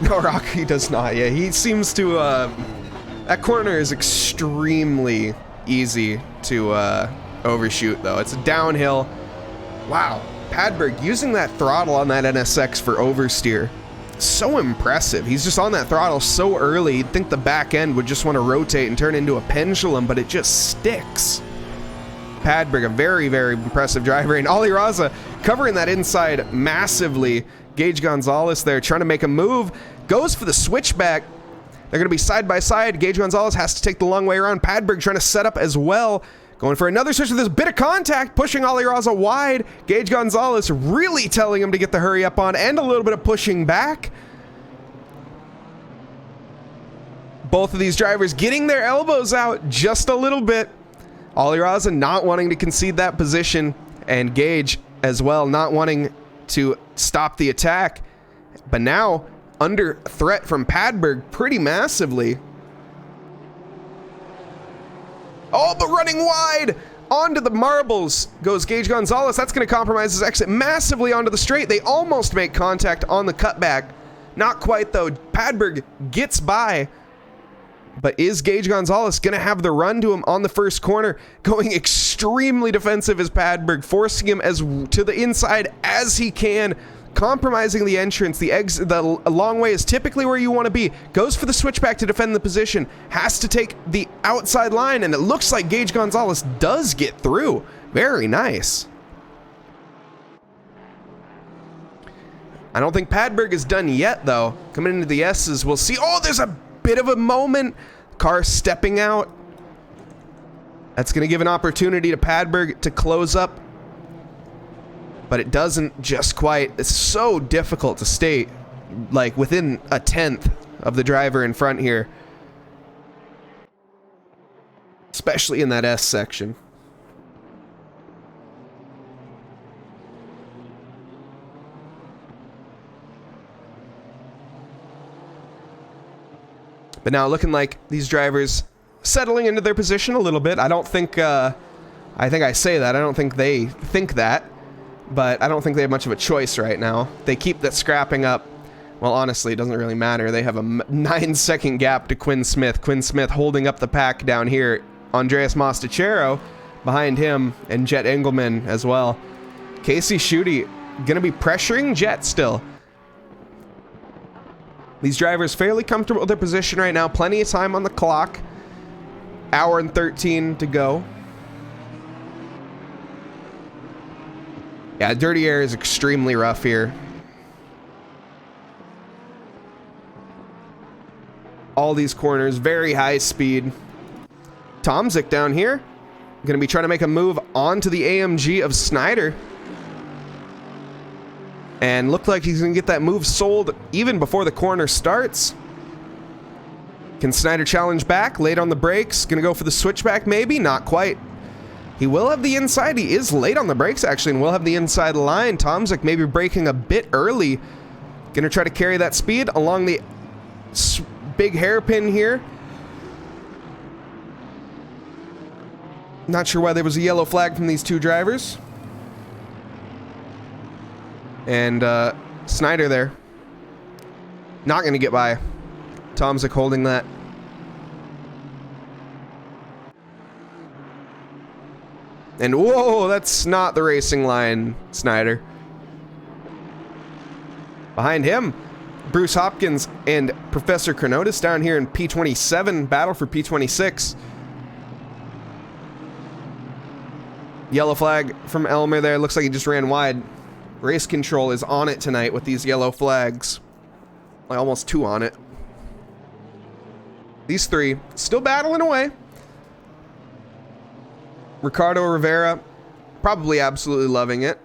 No, Rocky does not. Yeah, he seems to, that corner is extremely easy to overshoot, though. It's a downhill. Wow. Padberg using that throttle on that NSX for oversteer. So impressive. He's just on that throttle so early, you'd think the back end would just want to rotate and turn into a pendulum, but it just sticks. Padberg, a very, very impressive driver. And Ollie Raza covering that inside massively. Gage Gonzalez there trying to make a move. Goes for the switchback. They're going to be side by side. Gage Gonzalez has to take the long way around. Padberg trying to set up as well. Going for another switch with this bit of contact, pushing Ollie Raza wide. Gage Gonzalez really telling him to get the hurry up on, and a little bit of pushing back. Both of these drivers getting their elbows out just a little bit. Ollie Raza not wanting to concede that position, and Gage as well not wanting to stop the attack. But now under threat from Padberg pretty massively. Oh, but running wide onto the marbles goes Gage Gonzalez. That's going to compromise his exit massively onto the straight. They almost make contact on the cutback. Not quite, though. Padberg gets by. But is Gage Gonzalez going to have the run to him on the first corner? Going extremely defensive as Padberg, forcing him as to the inside as he can. Compromising the entrance. The long way is typically where you want to be. Goes for the switchback to defend the position. Has to take the outside line, and it looks like Gage Gonzalez does get through. Very nice. I don't think Padberg is done yet, though. Coming into the S's, we'll see. Oh, there's a bit of a moment. Car stepping out. That's going to give an opportunity to Padberg to close up. But it doesn't just quite. It's so difficult to stay like within a tenth of the driver in front here. Especially in that S section. But now looking like these drivers settling into their position a little bit. I don't think I think I say that. I don't think they think that. But I don't think they have much of a choice right now. They keep that scrapping up. Well, honestly, it doesn't really matter. They have a 9-second gap to Quinn Smith. Quinn Smith holding up the pack down here. Andreas Mostachero behind him, and Jet Engelman as well. Casey Schutte going to be pressuring Jet still. These drivers fairly comfortable with their position right now. Plenty of time on the clock. Hour and 13 to go. Yeah, dirty air is extremely rough here. All these corners, very high speed. Tomzik down here. Going to be trying to make a move onto the AMG of Snyder. And looked like he's going to get that move sold even before the corner starts. Can Snyder challenge back? Late on the brakes. Going to go for the switchback maybe? Not quite. He will have the inside. He is late on the brakes, actually, and will have the inside line. Tomzik maybe braking a bit early. Going to try to carry that speed along the big hairpin here. Not sure why there was a yellow flag from these two drivers. And Snyder there. Not going to get by. Tomzik holding that. And whoa, that's not the racing line, Snyder. Behind him, Bruce Hopkins and Professor Chronotis down here in P27, battle for P26. Yellow flag from Elmer there. Looks like he just ran wide. Race control is on it tonight with these yellow flags. Like almost 2 on it. These three still battling away. Ricardo Rivera, probably absolutely loving it.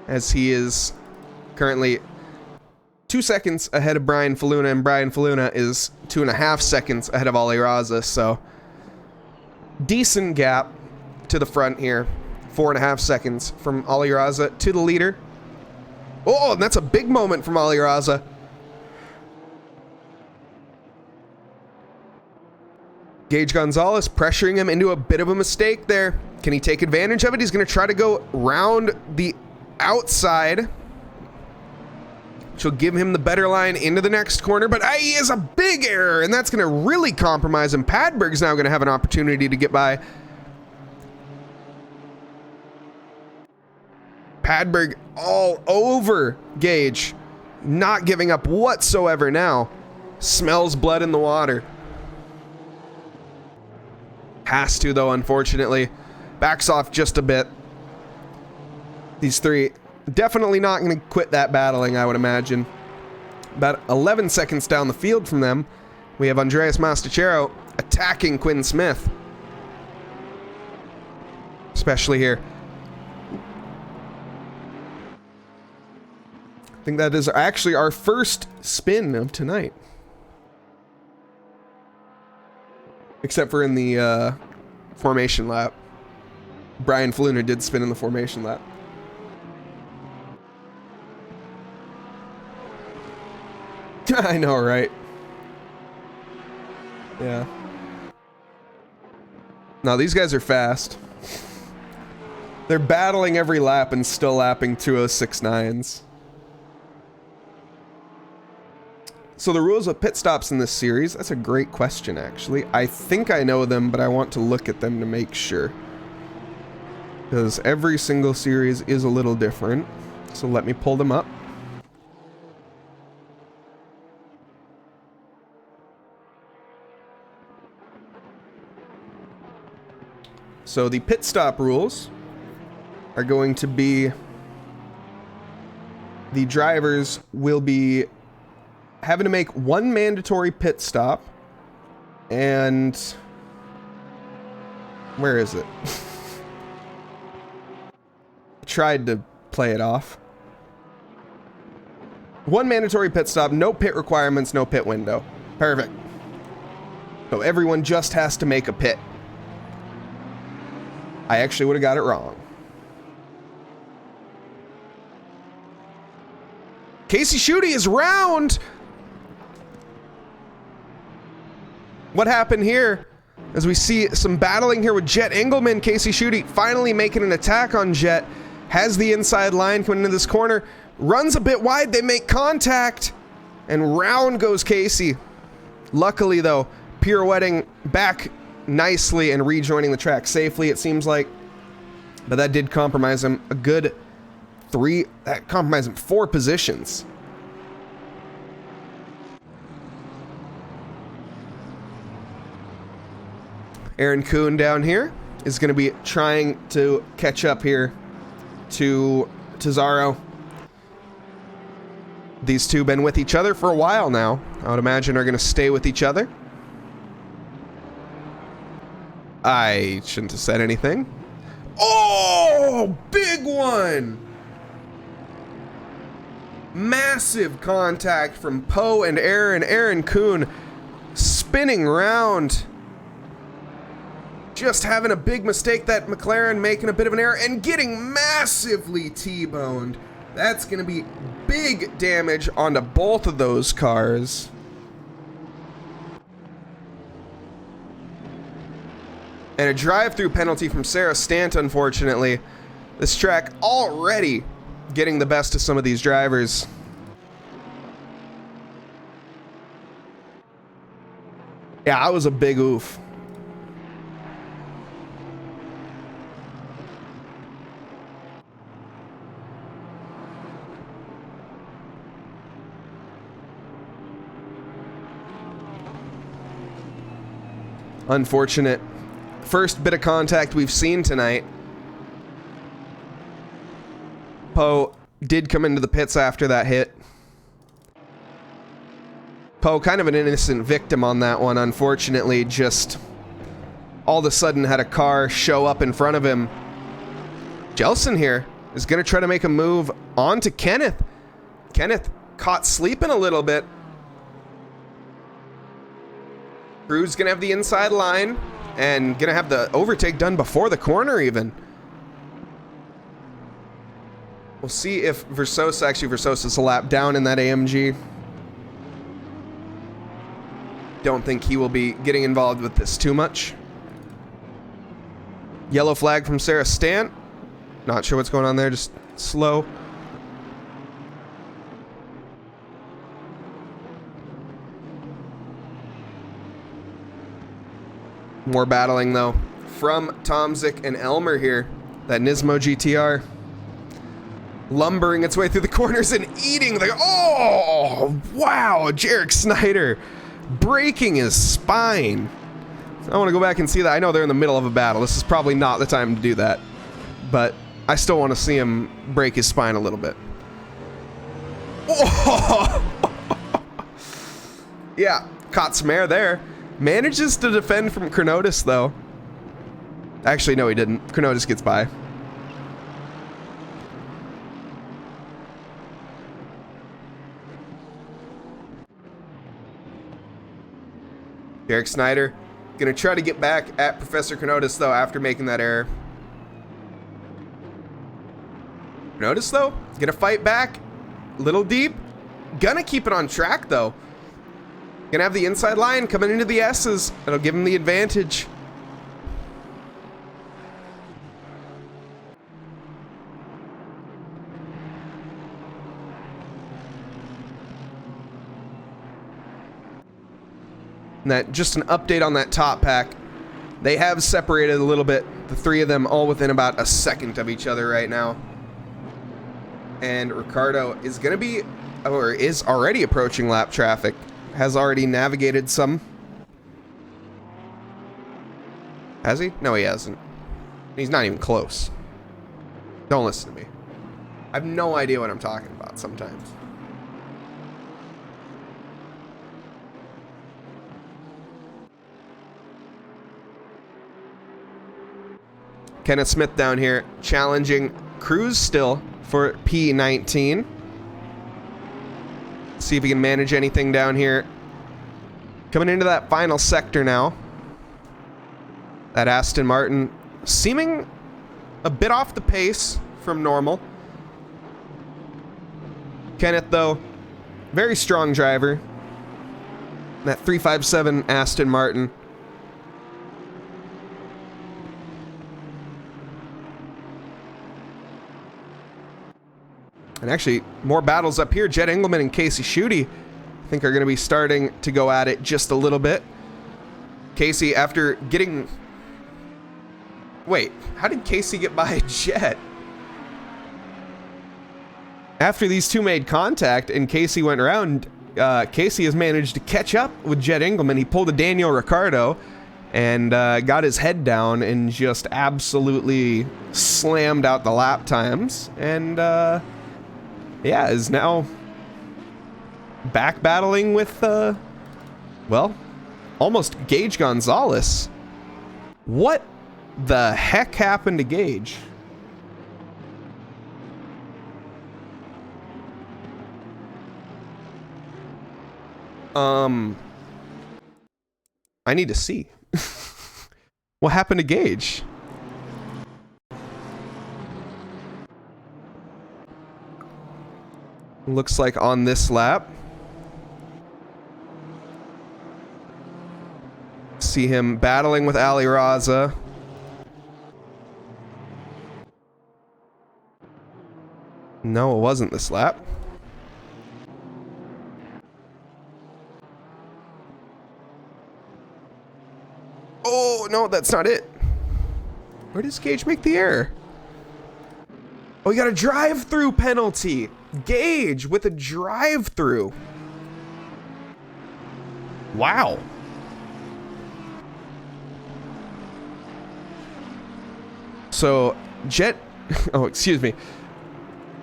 As he is currently 2 seconds ahead of Brian Faluna, and Brian Faluna is 2.5 seconds ahead of Ali Raza, so decent gap to the front here. 4.5 seconds from Ali Raza to the leader. Oh, and that's a big moment from Ali Raza. Gage Gonzalez pressuring him into a bit of a mistake there. Can he take advantage of it? He's going to try to go round the outside, which will give him the better line into the next corner, but he has a big error, and that's going to really compromise him. Padberg's now going to have an opportunity to get by. Padberg all over Gage, not giving up whatsoever now. Smells blood in the water. Has to, though, unfortunately. Backs off just a bit. These three definitely not going to quit that battling, I would imagine. About 11 seconds down the field from them, we have Andreas Mostachero attacking Quinn Smith. Especially here. I think that is actually our first spin of tonight. Except for in the formation lap. Brian Faluna did spin in the formation lap. I know, right? Yeah. No, these guys are fast. They're battling every lap and still lapping 2:06.9s. So the rules of pit stops in this series, that's a great question, actually. I think I know them, but I want to look at them to make sure. Because every single series is a little different. So let me pull them up. So the pit stop rules are going to be, the drivers will be having to make one mandatory pit stop, and where is it? Tried to play it off. One mandatory pit stop, no pit requirements, no pit window. Perfect. So everyone just has to make a pit. I actually would have got it wrong. Casey Schutte is round. What happened here? as we see some battling here with Jet Engelman. Casey Schutte finally making an attack on Jet. Has the inside line coming into this corner. Runs a bit wide. They make contact. And round goes Casey. Luckily, though, pirouetting back nicely and rejoining the track safely, it seems like. But that did compromise him a good that compromised him 4 positions. Aaron Kuhn down here is going to be trying to catch up here to Zaro. These two been with each other for a while now. I would imagine are going to stay with each other. I shouldn't have said anything. Oh, big one! Massive contact from Poe and Aaron. Aaron Kuhn spinning round. Just having a big mistake, that McLaren making a bit of an error and getting massively T-boned. That's going to be big damage onto both of those cars. And a drive-through penalty from Sarah Stant, unfortunately. This track already getting the best of some of these drivers. Yeah, that was a big oof. Unfortunate. First bit of contact we've seen tonight. Poe did come into the pits after that hit. Poe, kind of an innocent victim on that one, unfortunately, just all of a sudden had a car show up in front of him. Jelson here is going to try to make a move onto Kenneth. Kenneth caught sleeping a little bit. Crew's going to have the inside line and going to have the overtake done before the corner even. We'll see if Versosa, actually Versosa's a lap down in that AMG. Don't think he will be getting involved with this too much. Yellow flag from Sarah Stant. Not sure what's going on there, just slow. More battling though from Tomzik and Elmer here. That Nismo GTR lumbering its way through the corners and eating the... Oh, wow, Jarek Snyder breaking his spine. I want to go back and see that. I know they're in the middle of a battle. This is probably not the time to do that. But I still want to see him break his spine a little bit. Oh! Yeah, caught some air there. Manages to defend from Chronotis, though. Actually, no, he didn't. Chronotis gets by. Derek Snyder gonna try to get back at Professor Chronotis, though, after making that error. Chronotis, though, gonna fight back. Little deep. Gonna keep it on track, though. Gonna have the inside line coming into the S's. That'll give him the advantage. And that, just an update on that top pack. They have separated a little bit. The three of them all within about a second of each other right now. And Ricardo is gonna be, or is already approaching lap traffic. Has already navigated some. Has he? No, he hasn't. He's not even close. Don't listen to me. I have no idea what I'm talking about sometimes. Kenneth Smith down here challenging Cruz still for P19. See if he can manage anything down here. Coming into that final sector now. That Aston Martin seeming a bit off the pace from normal. Kenneth, though, very strong driver. That 357 Aston Martin. And actually, more battles up here. Jet Engelman and Casey Schutte, I think, are going to be starting to go at it just a little bit. Casey, after getting... Wait, how did Casey get by Jet? After these two made contact and Casey went around, Casey has managed to catch up with Jet Engelman. He pulled a Daniel Ricciardo and got his head down and just absolutely slammed out the lap times. And, yeah, is now back battling with, well, almost Gage Gonzalez. What the heck happened to Gage? I need to see. What happened to Gage? Looks like on this lap. See him battling with Ali Raza. No, it wasn't this lap. Oh, no, that's not it. Where does Gage make the error? Oh, he got a drive-through penalty. Gage with a drive-through. Wow. So, oh, excuse me.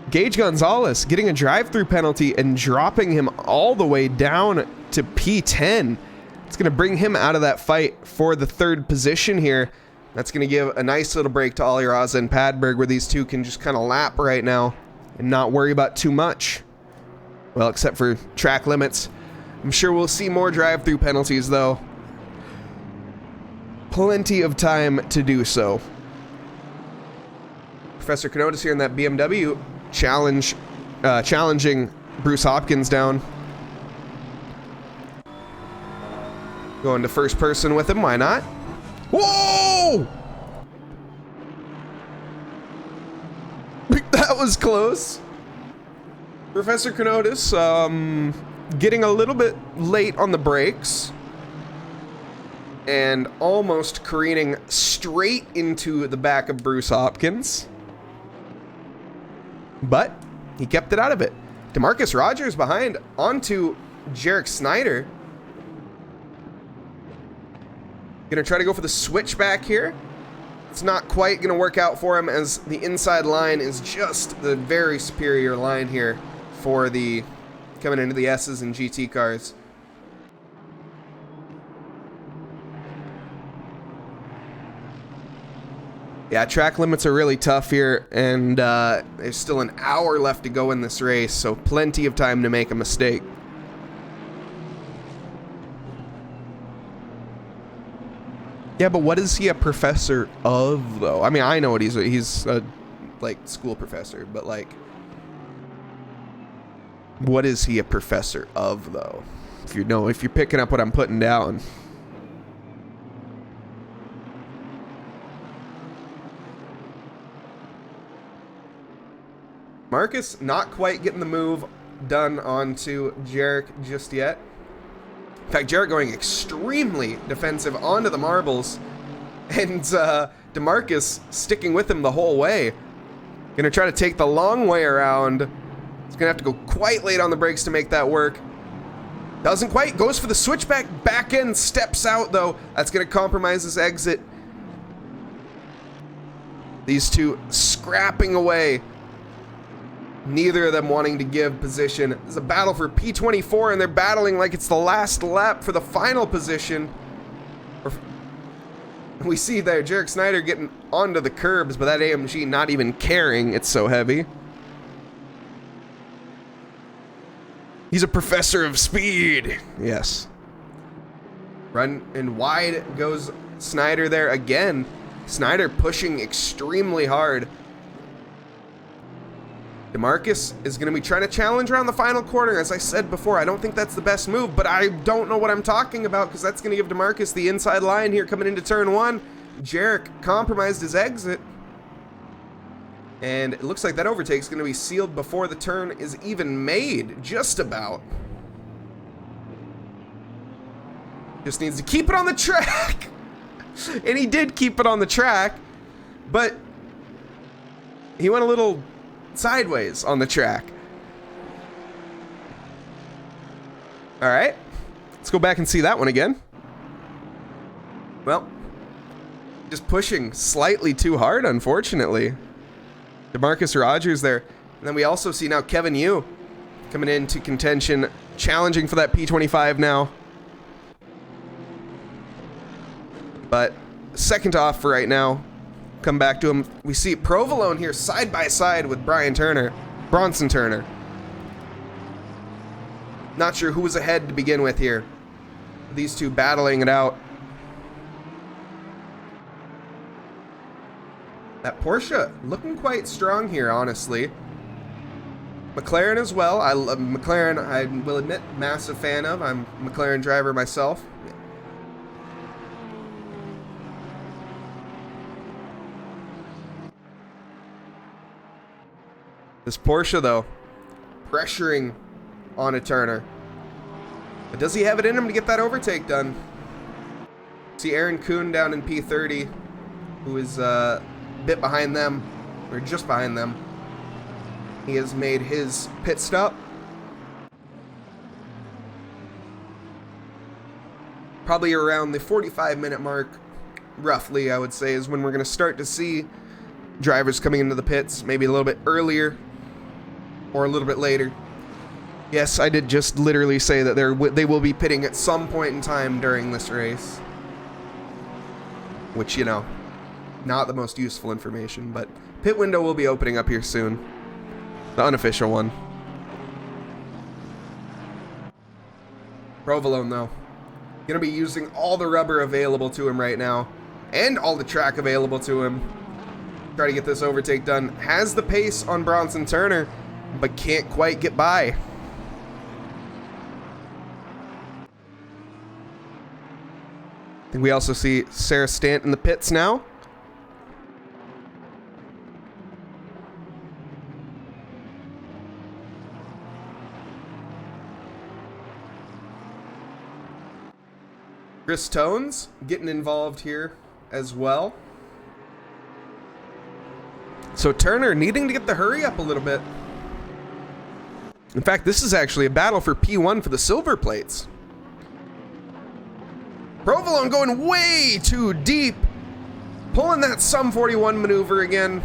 Gage Gonzalez getting a drive-through penalty and dropping him all the way down to P10. It's going to bring him out of that fight for the third position here. That's going to give a nice little break to Ali Raza and Padberg, where these two can just kind of lap right now and not worry about too much. Well, except for track limits. I'm sure we'll see more drive-through penalties, though. Plenty of time to do so. Professor Canotis here in that BMW challenging Bruce Hopkins down. Going to first person with him, why not? Whoa! That was close. Professor Canotis, getting a little bit late on the brakes. And almost careening straight into the back of Bruce Hopkins. But he kept it out of it. DeMarcus Rogers behind onto Jarek Snyder. Gonna try to go for the switchback here. It's not quite gonna work out for him, as the inside line is just the very superior line here for the coming into the S's and GT cars. Yeah, track limits are really tough here, and there's still an hour left to go in this race, so plenty of time to make a mistake. Yeah, but what is he a professor of, though? I mean, I know what he's a, like, school professor, but, like, what is he a professor of, though? If you're picking up what I'm putting down. Marcus not quite getting the move done onto Jarek just yet. In fact, Jarek going extremely defensive onto the marbles, and DeMarcus sticking with him the whole way. Gonna try to take the long way around. He's gonna have to go quite late on the brakes to make that work. Doesn't quite, goes for the switchback, back end, steps out though. That's gonna compromise his exit. These two scrapping away. Neither of them wanting to give position. It's a battle for P24, and they're battling like it's the last lap for the final position. We see there Jarek Snyder getting onto the curbs, but that AMG not even caring, it's so heavy. He's a professor of speed. Yes. Run and wide goes Snyder there again. Snyder pushing extremely hard. DeMarcus is going to be trying to challenge around the final corner. As I said before, I don't think that's the best move, but I don't know what I'm talking about, because that's going to give DeMarcus the inside line here coming into turn one. Jarek compromised his exit. And it looks like that overtake is going to be sealed before the turn is even made. Just about. Just needs to keep it on the track. And he did keep it on the track. But he went a little sideways on the track. Alright. Let's go back and see that one again. Well, just pushing slightly too hard, unfortunately. DeMarcus Rogers there. And then we also see now Kevin Yu coming into contention, challenging for that P25 now. But second off for right now. Come back to him. We see Provolone here side by side with Bronson Turner. Not sure who was ahead to begin with here. These two battling it out. That Porsche looking quite strong here, honestly. McLaren as well. McLaren, I will admit, massive fan of. I'm a McLaren driver myself. This Porsche, though, pressuring on a Turner. But does he have it in him to get that overtake done? See Aaron Kuhn down in P30, who is a bit behind them, or just behind them. He has made his pit stop. Probably around the 45-minute mark, roughly, I would say, is when we're going to start to see drivers coming into the pits, maybe a little bit earlier or a little bit later. Yes, I did just literally say that they will be pitting at some point in time during this race. Which, you know, not the most useful information, but pit window will be opening up here soon. The unofficial one. Provolone, though, gonna be using all the rubber available to him right now, and all the track available to him. Try to get this overtake done. Has the pace on Bronson Turner, but can't quite get by. I think we also see Sarah Stant in the pits now. Chris Tones getting involved here as well. So Turner needing to get the hurry up a little bit. In fact, this is actually a battle for P1 for the silver plates. Provolone going way too deep. Pulling that Sum 41 maneuver again.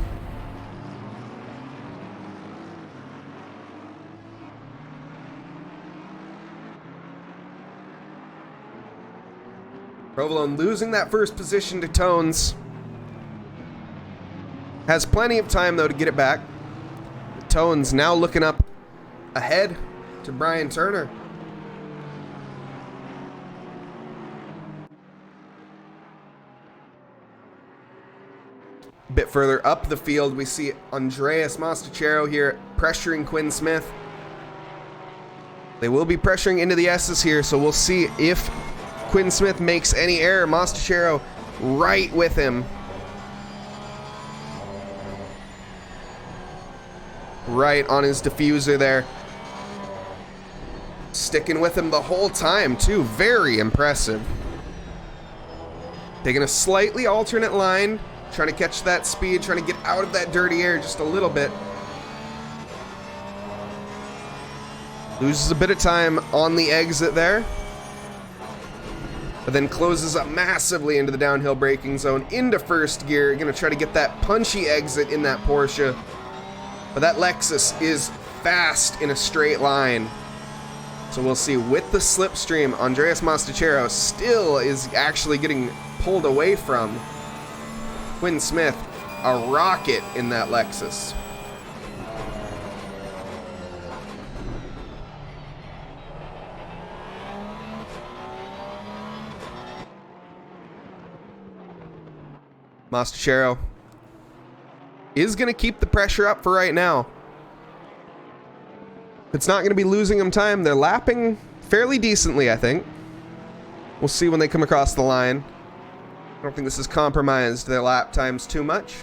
Provolone losing that first position to Tones. Has plenty of time, though, to get it back. Tones now looking up ahead to Brian Turner. A bit further up the field, we see Andreas Mastachero here pressuring Quinn Smith. They will be pressuring into the S's here, so we'll see if Quinn Smith makes any error. Mastachero right with him. Right on his diffuser there. Sticking with him the whole time, too. Very impressive. Taking a slightly alternate line. Trying to catch that speed. Trying to get out of that dirty air just a little bit. Loses a bit of time on the exit there. But then closes up massively into the downhill braking zone. Into first gear. Going to try to get that punchy exit in that Porsche. But that Lexus is fast in a straight line. So we'll see with the slipstream, Andreas Mastachero still is actually getting pulled away from Quinn Smith. A rocket in that Lexus. Mastachero is going to keep the pressure up for right now. It's not going to be losing them time. They're lapping fairly decently, I think. We'll see when they come across the line. I don't think this has compromised their lap times too much.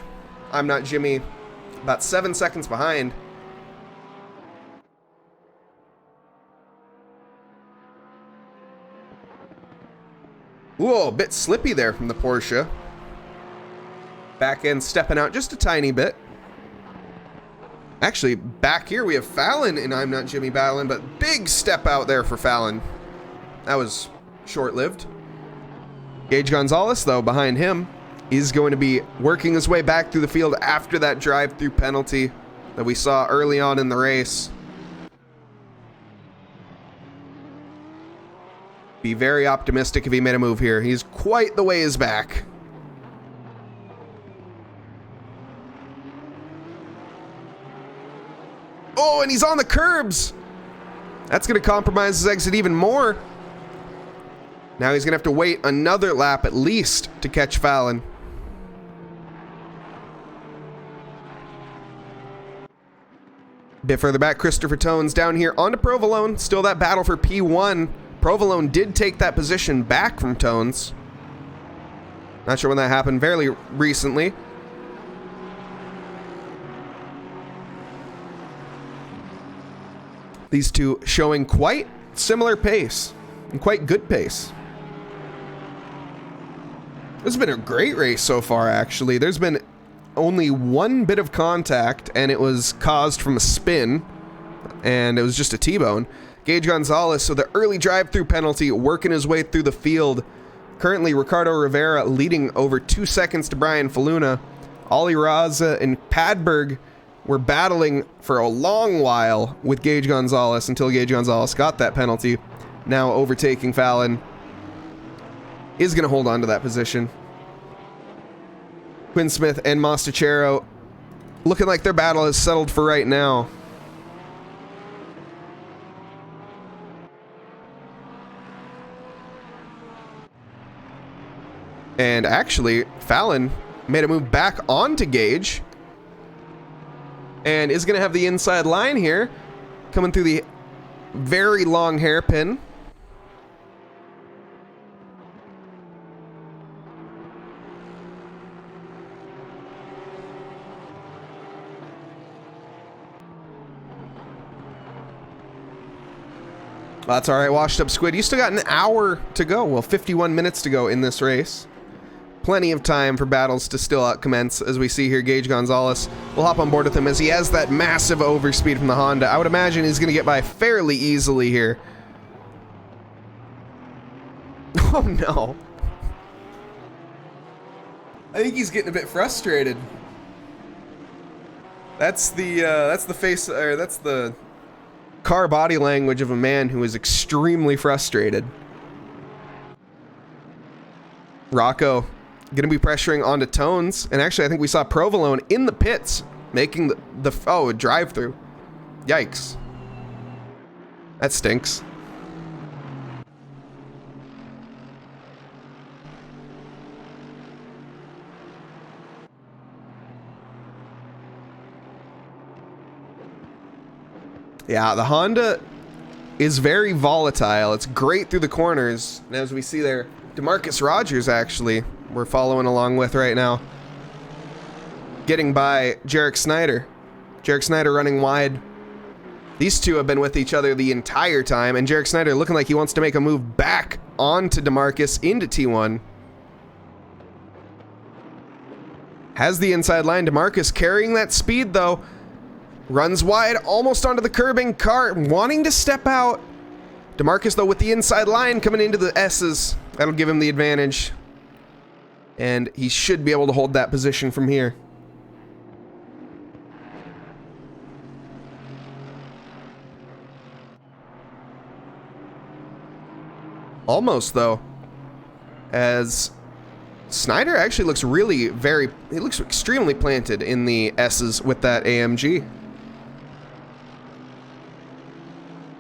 I'm not Jimmy About 7 seconds behind. Whoa, a bit slippy there from the Porsche. Back end stepping out just a tiny bit. Actually, back here we have Fallon and I'm Not Jimmy battling, but big step out there for Fallon. That was short-lived. Gage Gonzalez, though, behind him, is going to be working his way back through the field after that drive-through penalty that we saw early on in the race. Be very optimistic if he made a move here. He's quite the ways back. Oh, and he's on the curbs. That's going to compromise his exit even more. Now he's going to have to wait another lap at least to catch Fallon. Bit further back, Christopher Tones down here onto Provolone. Still that battle for P1. Provolone did take that position back from Tones. Not sure when that happened, fairly recently. These two showing quite similar pace and quite good pace. This has been a great race so far, actually. There's been only one bit of contact, and it was caused from a spin, and it was just a T-bone. Gage Gonzalez, so the early drive-through penalty, working his way through the field. Currently, Ricardo Rivera leading over 2 seconds to Brian Faluna. Ollie Raza and Padberg were battling for a long while with Gage Gonzalez until Gage Gonzalez got that penalty. Now overtaking Fallon. Is going to hold on to that position. Quinn Smith and Mostachero looking like their battle is settled for right now. And actually, Fallon made a move back onto Gage. And is going to have the inside line here. Coming through the very long hairpin. That's all right, washed up squid. You still got an hour to go. Well, 51 minutes to go in this race. Plenty of time for battles to still commence. As we see here, Gage Gonzalez will hop on board with him as he has that massive overspeed from the Honda. I would imagine he's going to get by fairly easily here. Oh no. I think he's getting a bit frustrated. That's the face, or that's the car body language of a man who is extremely frustrated. Rocco going to be pressuring onto Tones, and actually I think we saw Provolone in the pits making a drive-through. Yikes. That stinks. Yeah, the Honda is very volatile. It's great through the corners. And as we see there, DeMarcus Rogers, actually, we're following along with right now. Getting by Jarek Snyder. Jarek Snyder running wide. These two have been with each other the entire time, and Jarek Snyder looking like he wants to make a move back onto DeMarcus into T1. Has the inside line. DeMarcus carrying that speed, though. Runs wide, almost onto the curbing car, wanting to step out. DeMarcus, though, with the inside line coming into the S's. That'll give him the advantage. And he should be able to hold that position from here. Almost, though. As Snyder actually looks he looks extremely planted in the S's with that AMG.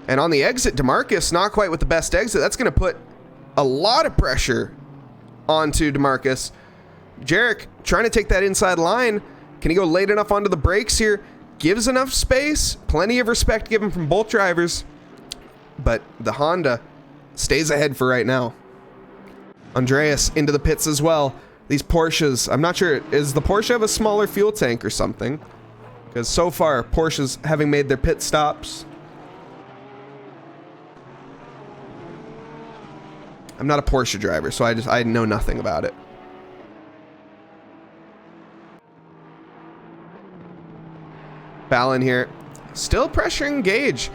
And on the exit, DeMarcus, not quite with the best exit. That's going to put a lot of pressure onto DeMarcus. Jarek trying to take that inside line. Can he go late enough onto the brakes here? Gives enough space. Plenty of respect given from both drivers. But the Honda stays ahead for right now. Andreas into the pits as well. These Porsches, I'm not sure, is the Porsche have a smaller fuel tank or something? Because so far, Porsche's having made their pit stops. I'm not a Porsche driver, so I know nothing about it. Fallon here, still pressuring Gage.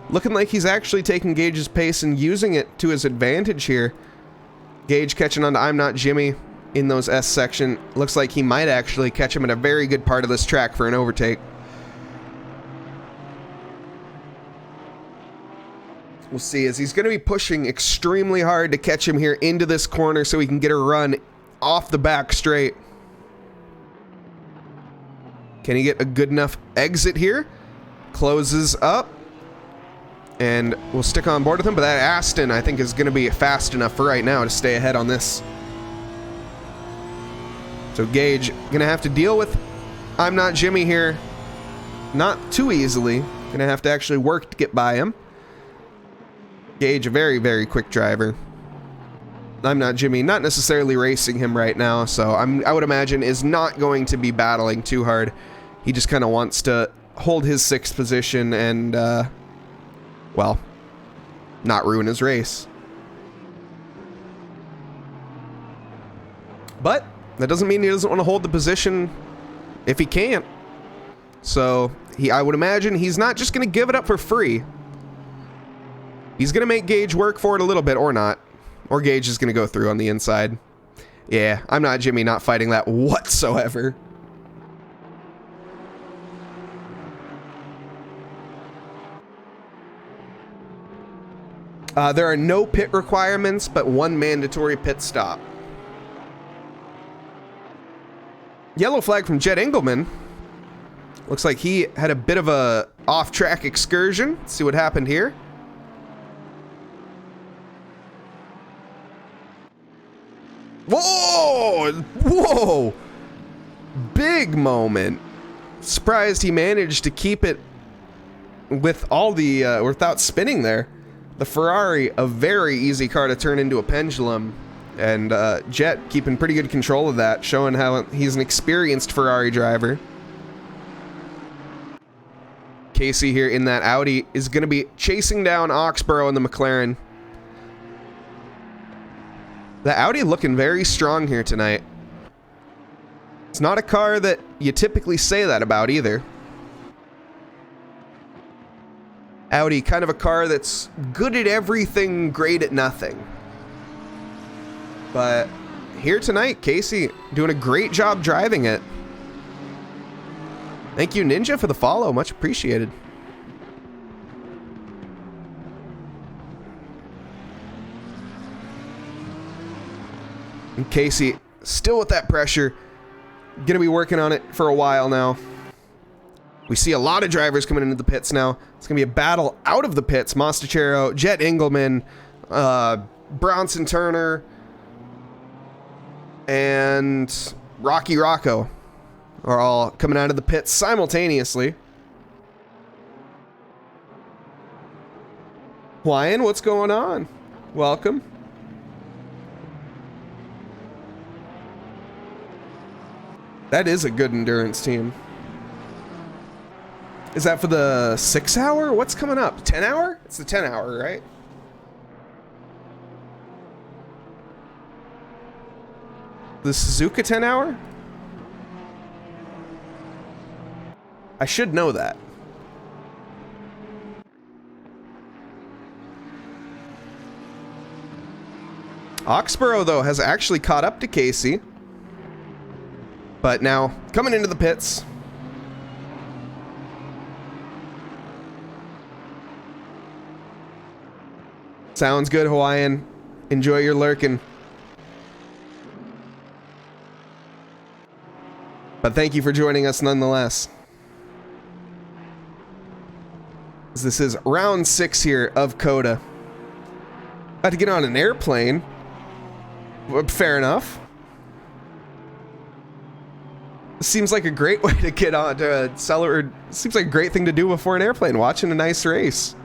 Looking like he's actually taking Gage's pace and using it to his advantage here. Gage catching on to I'm Not Jimmy in those S section. Looks like he might actually catch him at a very good part of this track for an overtake. We'll see, as he's going to be pushing extremely hard to catch him here into this corner so he can get a run off the back straight. Can he get a good enough exit here? Closes up. And we'll stick on board with him, but that Aston, I think, is going to be fast enough for right now to stay ahead on this. So Gage going to have to deal with I'm Not Jimmy here. Not too easily. Going to have to actually work to get by him. Gage, a very, very quick driver. I'm Not Jimmy, not necessarily racing him right now, so I would imagine is not going to be battling too hard. He just kind of wants to hold his 6th position and, well, not ruin his race. But that doesn't mean he doesn't want to hold the position if he can't. So I would imagine he's not just going to give it up for free. He's going to make Gage work for it a little bit, or not. Or Gage is going to go through on the inside. Yeah, I'm Not Jimmy, not fighting that whatsoever. There are no pit requirements, but 1 mandatory pit stop. Yellow flag from Jet Engelman. Looks like he had a bit of a off-track excursion. Let's see what happened here. Whoa! Whoa! Big moment. Surprised he managed to keep it with all the, without spinning there. The Ferrari, a very easy car to turn into a pendulum. And Jet keeping pretty good control of that, showing how he's an experienced Ferrari driver. Casey here in that Audi is going to be chasing down Oxborough in the McLaren. The Audi looking very strong here tonight. It's not a car that you typically say that about either. Audi, kind of a car that's good at everything, great at nothing. But here tonight, Casey doing a great job driving it. Thank you, Ninja, for the follow. Much appreciated. And Casey, still with that pressure. Gonna be working on it for a while now. We see a lot of drivers coming into the pits now. It's going to be a battle out of the pits. Mostachero, Jet Engelman, Bronson Turner, and Rocky Rocco are all coming out of the pits simultaneously. Hawaiian, what's going on? Welcome. That is a good endurance team. Is that for the 6 hour? What's coming up? 10 hour? It's the 10 hour, right? The Suzuka 10 hour? I should know that. Oxborough, though, has actually caught up to Casey. But now, coming into the pits. Sounds good, Hawaiian. Enjoy your lurking. But thank you for joining us nonetheless. This is round 6 here of COTA. Had to get on an airplane. Fair enough. Seems like a great way to get on to celebrate. Seems like a great thing to do before an airplane, watching a nice race.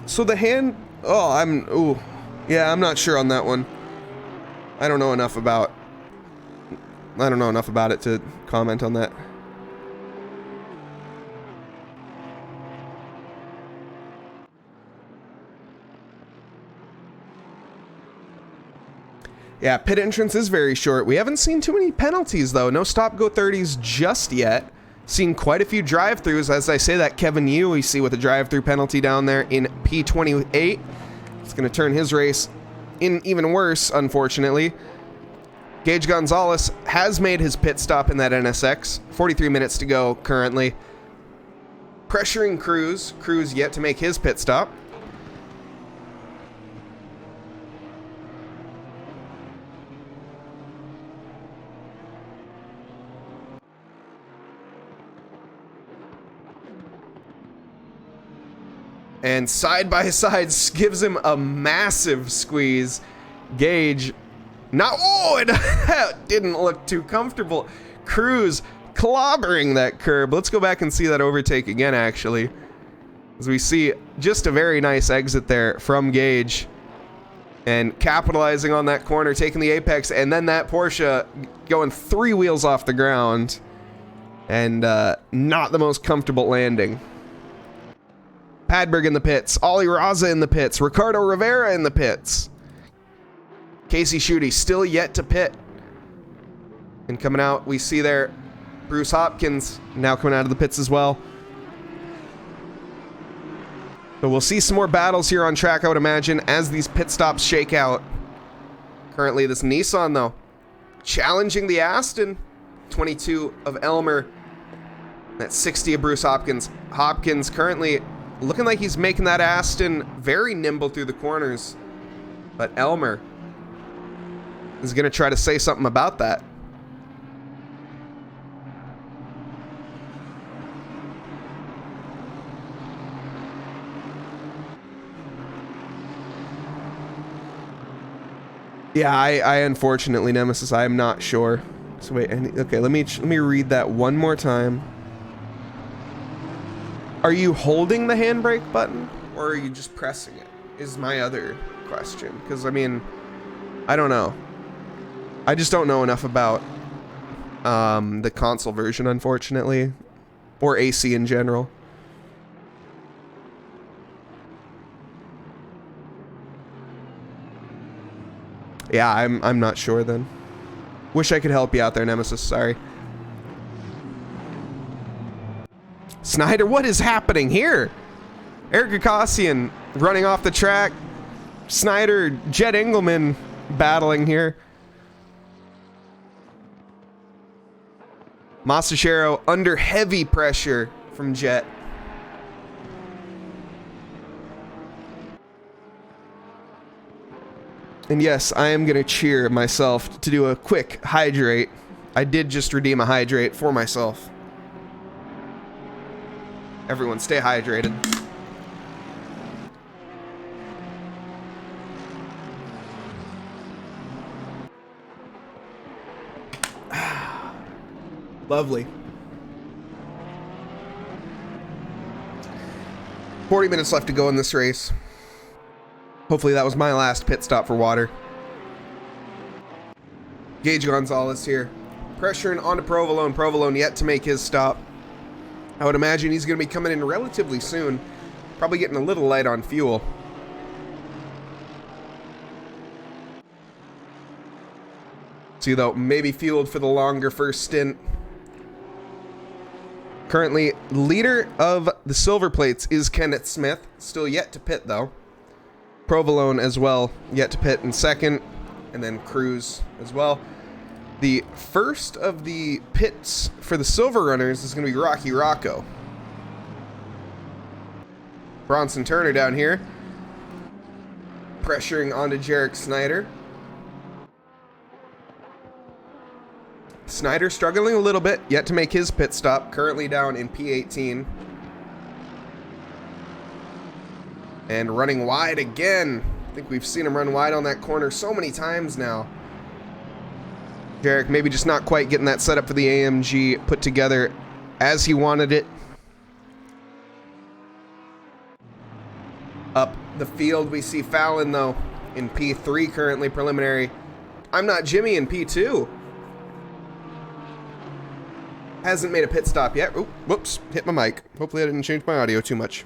So the hand... Oh, ooh. Yeah, I'm not sure on that one. I don't know enough about it to comment on that. Yeah, pit entrance is very short. We haven't seen too many penalties, though. No stop-go 30s just yet. Seen quite a few drive-throughs. As I say that, Kevin Yu, we see with a drive-through penalty down there in P28. It's going to turn his race in even worse, unfortunately. Gage Gonzalez has made his pit stop in that NSX. 43 minutes to go currently. Pressuring Cruz. Cruz yet to make his pit stop. And side by side gives him a massive squeeze. Gage, it didn't look too comfortable. Cruz clobbering that curb. Let's go back and see that overtake again, actually. As we see just a very nice exit there from Gage. And capitalizing on that corner, taking the apex, and then that Porsche going 3 wheels off the ground. And not the most comfortable landing. Padberg in the pits, Ollie Raza in the pits, Ricardo Rivera in the pits. Casey Schutte still yet to pit. And coming out, we see there Bruce Hopkins now coming out of the pits as well. So we'll see some more battles here on track, I would imagine, as these pit stops shake out. Currently this Nissan, though, challenging the Aston. 22 of Elmer. That's 60 of Bruce Hopkins. Hopkins currently looking like he's making that Aston very nimble through the corners. But Elmer is going to try to say something about that. Yeah, I unfortunately, Nemesis, I am not sure. So wait, okay, let me read that one more time. Are you holding the handbrake button, or are you just pressing it? Is my other question. Because, I mean, I don't know. I just don't know enough about the console version, unfortunately. Or AC in general. Yeah, I'm not sure then. Wish I could help you out there, Nemesis, sorry. Snyder, what is happening here? Eric Akasian running off the track. Snyder, Jet Engelman battling here. Masachero under heavy pressure from Jet. And yes, I am going to cheer myself to do a quick hydrate. I did just redeem a hydrate for myself. Everyone stay hydrated. Lovely. 40 minutes left to go in this race. Hopefully that was my last pit stop for water. Gage Gonzalez here. Pressuring onto Provolone. Provolone yet to make his stop. I would imagine he's going to be coming in relatively soon. Probably getting a little light on fuel. See, though, maybe fueled for the longer first stint. Currently, leader of the silver plates is Kenneth Smith. Still yet to pit, though. Provolone as well, yet to pit in second. And then Cruz as well. The first of the pits for the Silver Runners is going to be Rocky Rocco. Bronson Turner down here. Pressuring onto Jarek Snyder. Snyder struggling a little bit, yet to make his pit stop. Currently down in P18. And running wide again. I think we've seen him run wide on that corner so many times now. Jarek maybe just not quite getting that setup for the AMG put together as he wanted it. Up the field, we see Fallon, though, in P3 currently, preliminary. I'm Not Jimmy in P2. Hasn't made a pit stop yet. Oop, whoops, hit my mic. Hopefully I didn't change my audio too much.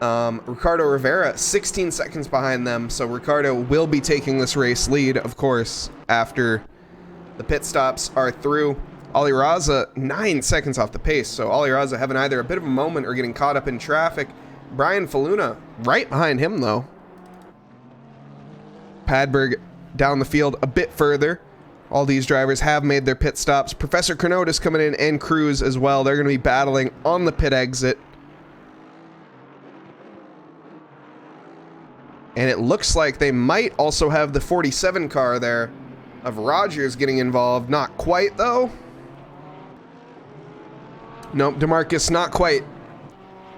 Ricardo Rivera, 16 seconds behind them, so Ricardo will be taking this race lead, of course, after the pit stops are through. Ali Raza, 9 seconds off the pace, so Ali Raza having either a bit of a moment or getting caught up in traffic. Brian Faluna, right behind him, though. Padberg down the field a bit further. All these drivers have made their pit stops. Professor Cronotis coming in and Cruz as well. They're going to be battling on the pit exit. And it looks like they might also have the 47 car there of Rogers getting involved. Not quite, though. Nope, DeMarcus not quite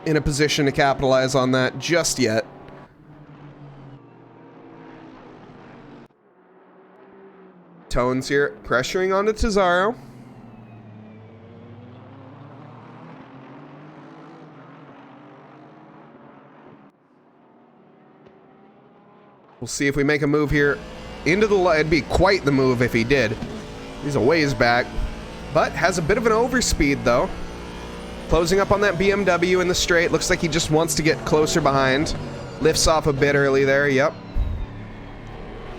in a position to capitalize on that just yet. Tones here, pressuring onto Tazaro. We'll see if we make a move here into the light. It'd be quite the move if he did. He's a ways back, but has a bit of an overspeed though. Closing up on that BMW in the straight. Looks like he just wants to get closer behind. Lifts off a bit early there, yep.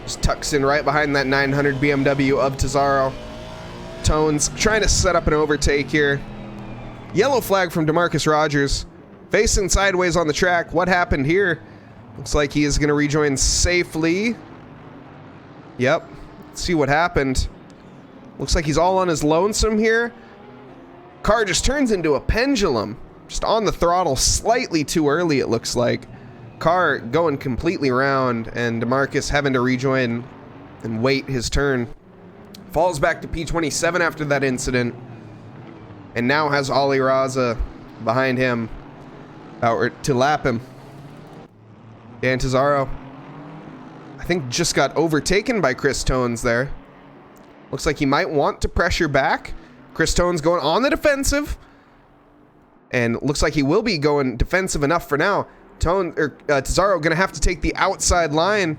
Just tucks in right behind that 900 BMW of Tazaro. Tones trying to set up an overtake here. Yellow flag from DeMarcus Rogers. Facing sideways on the track. What happened here? Looks like he is going to rejoin safely. Yep. Let's see what happened. Looks like he's all on his lonesome here. Car just turns into a pendulum. Just on the throttle slightly too early, it looks like. Car going completely round, and DeMarcus having to rejoin and wait his turn. Falls back to P27 after that incident, and now has Ali Raza behind him to lap him. Dan Tazaro, I think, just got overtaken by Chris Tones there. Looks like he might want to pressure back. Chris Tones going on the defensive, and looks like he will be going defensive enough for now. Tazaro gonna have to take the outside line,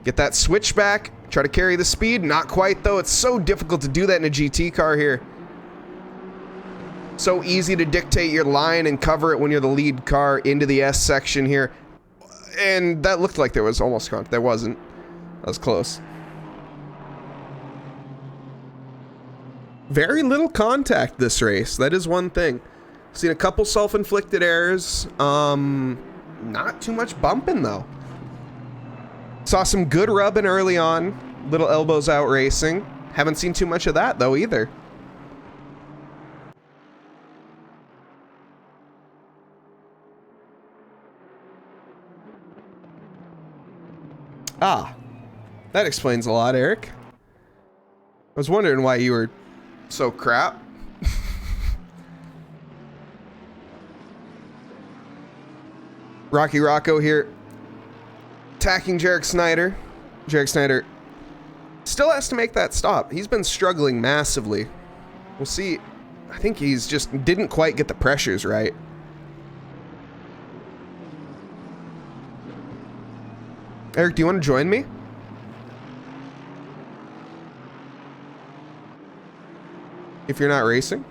get that switchback, try to carry the speed. Not quite though. It's so difficult to do that in a GT car here. So easy to dictate your line and cover it when you're the lead car into the S section here. And that looked like there was almost contact. There wasn't. That was close. Very little contact this race. That is one thing. Seen a couple self-inflicted errors. Not too much bumping though. Saw some good rubbing early on. Little elbows out racing. Haven't seen too much of that though either. Ah, that explains a lot, Eric. I was wondering why you were so crap. Rocky Rocco here, attacking Jarek Snyder. Jarek Snyder still has to make that stop. He's been struggling massively. We'll see. I think he's just didn't quite get the pressures right. Eric, do you want to join me? If you're not racing?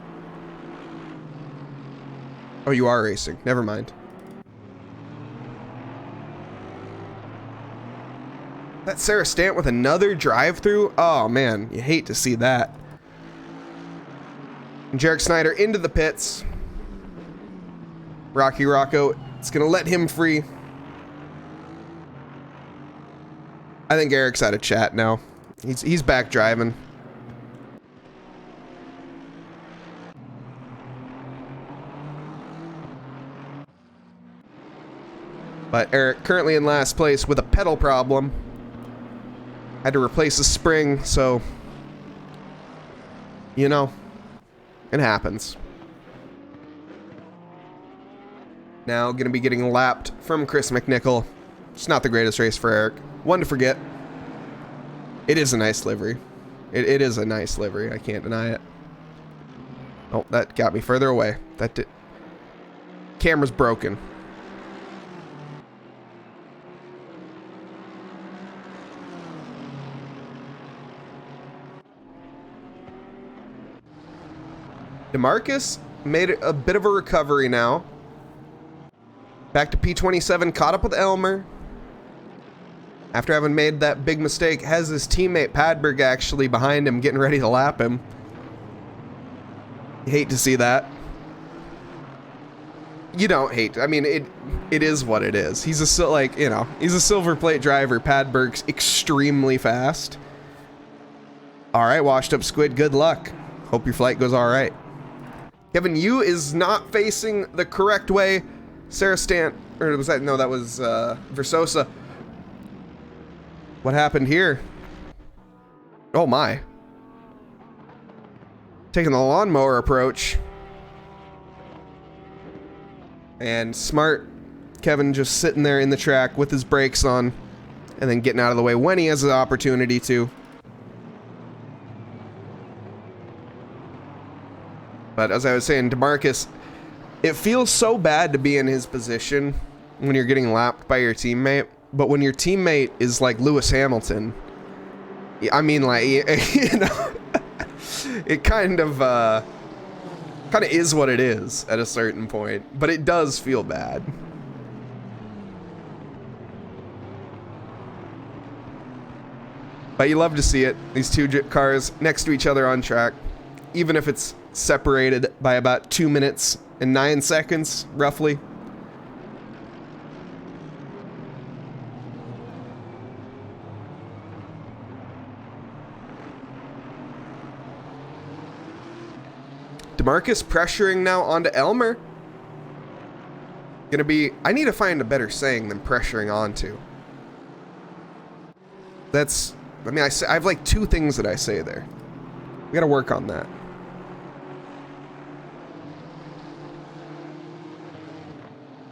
Oh, you are racing. Never mind. That Sarah Stant with another drive-through? Oh, man. You hate to see that. And Jarek Snyder into the pits. Rocky Rocco, it's going to let him free. I think Eric's out of chat now. He's back driving. But Eric currently in last place with a pedal problem. Had to replace a spring, so you know, it happens. Now gonna be getting lapped from Chris McNichol. It's not the greatest race for Eric. One to forget. It is a nice livery. It is a nice livery. I can't deny it. Oh, that got me further away. That did. Camera's broken. DeMarcus made a bit of a recovery now. Back to P27, caught up with Elmer. After having made that big mistake, has his teammate Padberg actually behind him, getting ready to lap him. You hate to see that. You don't hate. I mean, it is what it is. He's he's a silver plate driver. Padberg's extremely fast. All right, washed up squid. Good luck. Hope your flight goes all right. Kevin Yu is not facing the correct way. Sarah Stant, or was that? No, that was Versosa. What happened here? Oh my. Taking the lawnmower approach. And smart Kevin just sitting there in the track with his brakes on and then getting out of the way when he has the opportunity to. But as I was saying, DeMarcus, it feels so bad to be in his position when you're getting lapped by your teammate. But when your teammate is like Lewis Hamilton, I mean, like, you know, it kind of is what it is at a certain point. But it does feel bad. But you love to see it. These two cars next to each other on track, even if it's separated by about 2 minutes and 9 seconds, roughly. DeMarcus pressuring now onto Elmer. Gonna be... I need to find a better saying than pressuring onto. That's... I mean, I have like 2 things that I say there. We gotta work on that.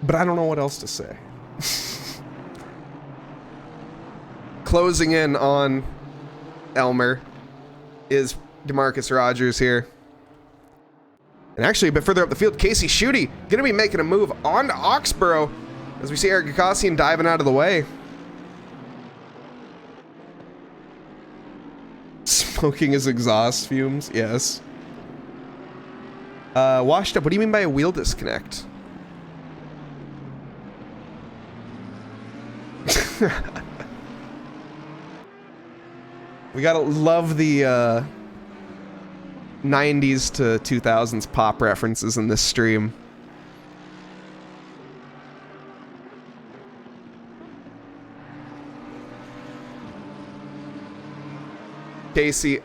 But I don't know what else to say. Closing in on Elmer is DeMarcus Rogers here. And actually, a bit further up the field, Casey Schutte going to be making a move onto Oxborough as we see Eric Gakosian diving out of the way. Smoking his exhaust fumes, yes. Washed up, what do you mean by a wheel disconnect? We gotta love the 90s to 2000s pop references in this stream. Casey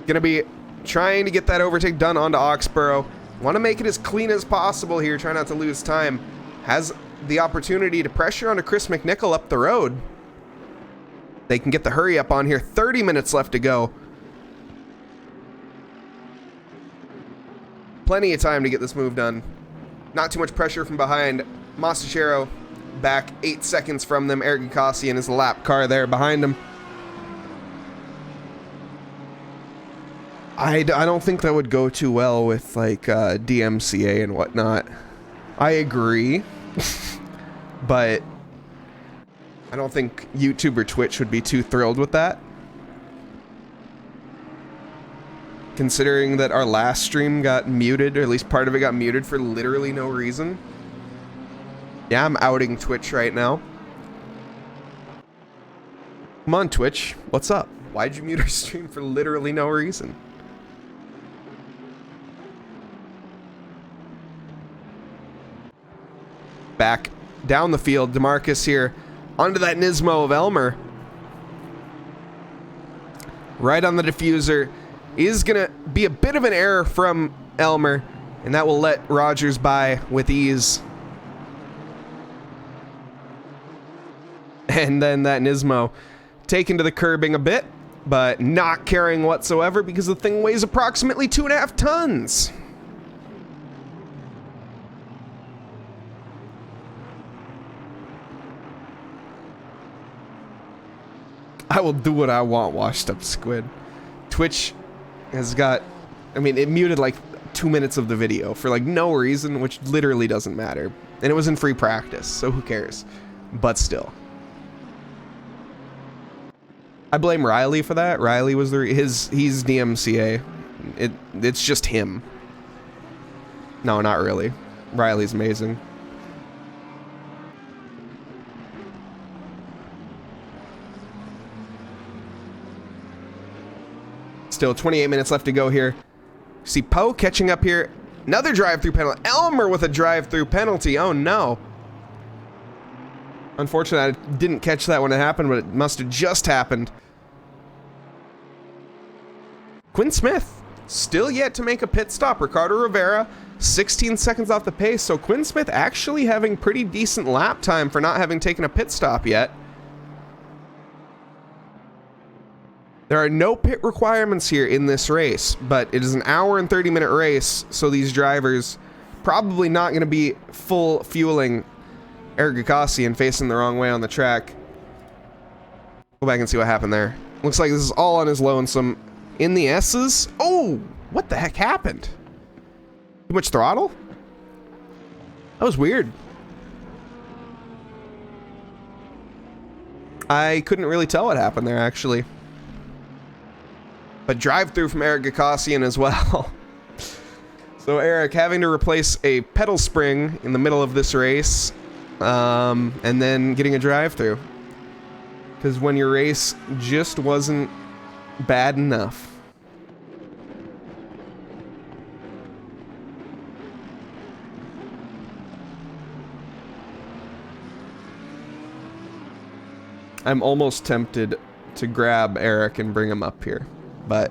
gonna be trying to get that overtake done onto Oxborough. Want to make it as clean as possible here, try not to lose time. Has the opportunity to pressure onto Chris McNichol up the road. They can get the hurry up on here. 30 minutes left to go. Plenty of time to get this move done. Not too much pressure from behind. Masachero back 8 seconds from them. Eric Gakosian is the lap car there behind him. I don't think that would go too well with like DMCA and whatnot. I agree. But I don't think YouTube or Twitch would be too thrilled with that. Considering that our last stream got muted, or at least part of it got muted for literally no reason. Yeah, I'm outing Twitch right now. Come on, Twitch. What's up? Why'd you mute our stream for literally no reason? Back down the field, DeMarcus here onto that Nismo of Elmer. Right on the diffuser. Is gonna be a bit of an error from Elmer, and that will let Rogers by with ease. And then that Nismo taken to the curbing a bit, but not carrying whatsoever because the thing weighs approximately 2.5 tons. I will do what I want, washed up squid. Twitch has got, I mean, it muted like 2 minutes of the video for like no reason, which literally doesn't matter. And it was in free practice, so who cares? But still. I blame Riley for that. Riley was he's DMCA. It's just him. No, not really. Riley's amazing. Still 28 minutes left to go here. See Poe catching up here. Another drive-through penalty. Elmer with a drive-through penalty. Oh no. Unfortunately, I didn't catch that when it happened, but it must have just happened. Quinn Smith still yet to make a pit stop. Ricardo Rivera 16 seconds off the pace. So Quinn Smith actually having pretty decent lap time for not having taken a pit stop yet. There are no pit requirements here in this race, but it is an hour and 30-minute race, so these drivers probably not going to be full fueling Eric Gakosian facing the wrong way on the track. Go back and see what happened there. Looks like this is all on his lonesome. In the S's. Oh, what the heck happened? Too much throttle? That was weird. I couldn't really tell what happened there, actually. But drive-through from Eric Gakosian as well. So Eric having to replace a pedal spring in the middle of this race, and then getting a drive-through. Because when your race just wasn't bad enough. I'm almost tempted to grab Eric and bring him up here, but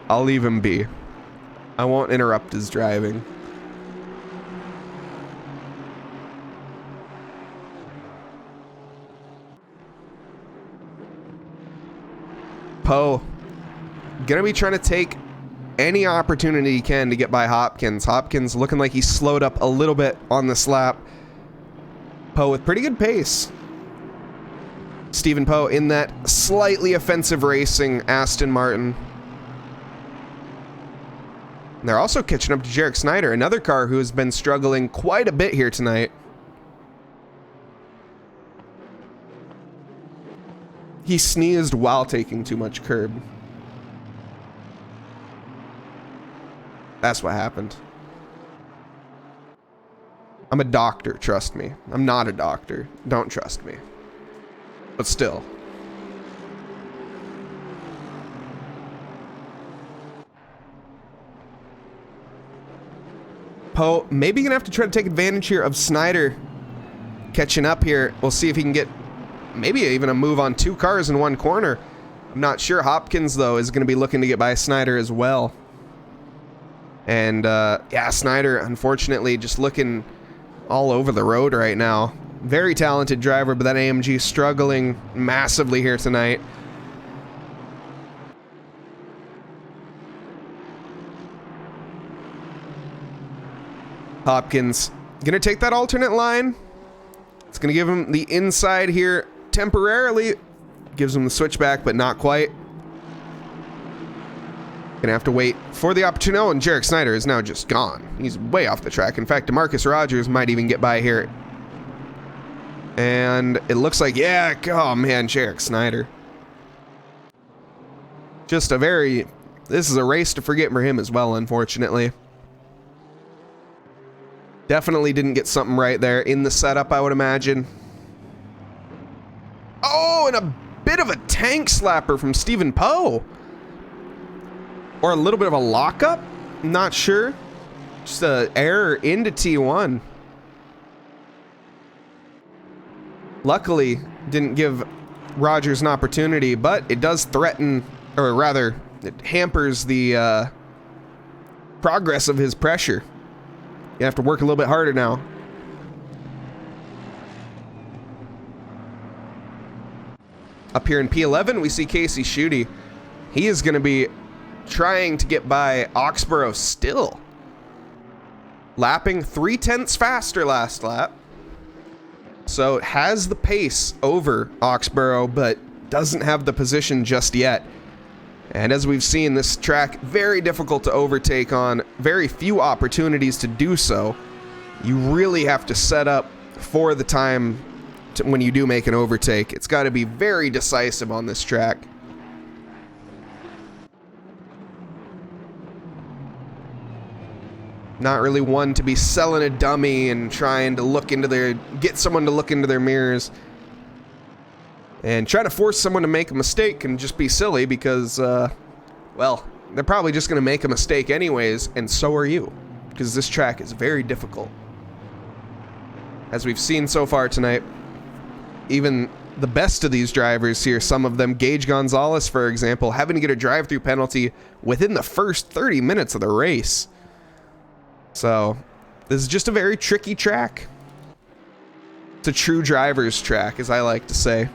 I'll leave him be. I won't interrupt his driving. Poe gonna be trying to take any opportunity he can to get by Hopkins. Hopkins looking like he slowed up a little bit on this lap. Poe with pretty good pace. Stephen Poe in that slightly offensive racing Aston Martin. And they're also catching up to Jarek Snyder, another car who has been struggling quite a bit here tonight. He sneezed while taking too much curb. That's what happened. I'm a doctor, trust me. I'm not a doctor. Don't trust me. But still. Poe maybe gonna have to try to take advantage here of Snyder catching up here. We'll see if he can get maybe even a move on two cars in one corner. I'm not sure. Hopkins, though, is going to be looking to get by Snyder as well. And, yeah, Snyder, unfortunately, just looking all over the road right now. Very talented driver, but that AMG struggling massively here tonight. Hopkins going to take that alternate line. It's going to give him the inside here temporarily. Gives him the switchback, but not quite. Gonna have to wait for the opportunity. Oh, and Jarek Snyder is now just gone. He's way off the track. In fact, DeMarcus Rogers might even get by here. And it looks like, yeah, oh man, Jarek Snyder. Just a very, this is a race to forget for him as well, unfortunately. Definitely didn't get something right there in the setup, I would imagine. Oh, and a bit of a tank slapper from Stephen Poe. Or a little bit of a lockup? Not sure. Just an error into T1. Luckily, didn't give Rogers an opportunity, but it does threaten, or rather, it hampers the progress of his pressure. You have to work a little bit harder now. Up here in P11, we see Casey Schutte. He is going to be trying to get by Oxborough still. Lapping 0.3 faster last lap. So it has the pace over Oxborough, but doesn't have the position just yet. And as we've seen, this track, very difficult to overtake on. Very few opportunities to do so. You really have to set up for the time when you do make an overtake. It's got to be very decisive on this track. Not really one to be selling a dummy and trying to get someone to look into their mirrors. And trying to force someone to make a mistake can just be silly because, well, they're probably just going to make a mistake anyways, and so are you. Because this track is very difficult. As we've seen so far tonight, even the best of these drivers here, some of them, Gage Gonzalez, for example, having to get a drive-through penalty within the first 30 minutes of the race. So, this is just a very tricky track. It's a true driver's track, as I like to say.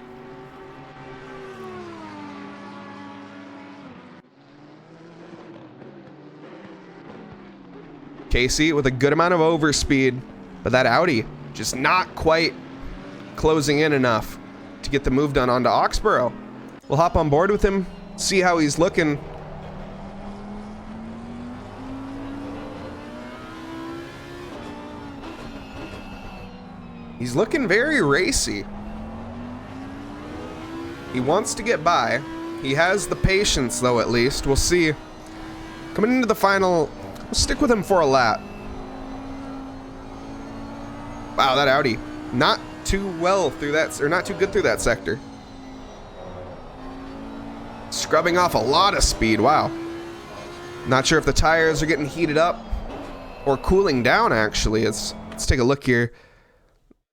Casey with a good amount of overspeed, but that Audi just not quite closing in enough to get the move done onto Oxborough. We'll hop on board with him, see how he's looking. He's looking very racy. He wants to get by. He has the patience, though, at least. We'll see. Coming into the final, we'll stick with him for a lap. Wow, that Audi. Not too well through that, or not too good through that sector. Scrubbing off a lot of speed, wow. Not sure if the tires are getting heated up or cooling down, actually. Let's take a look here.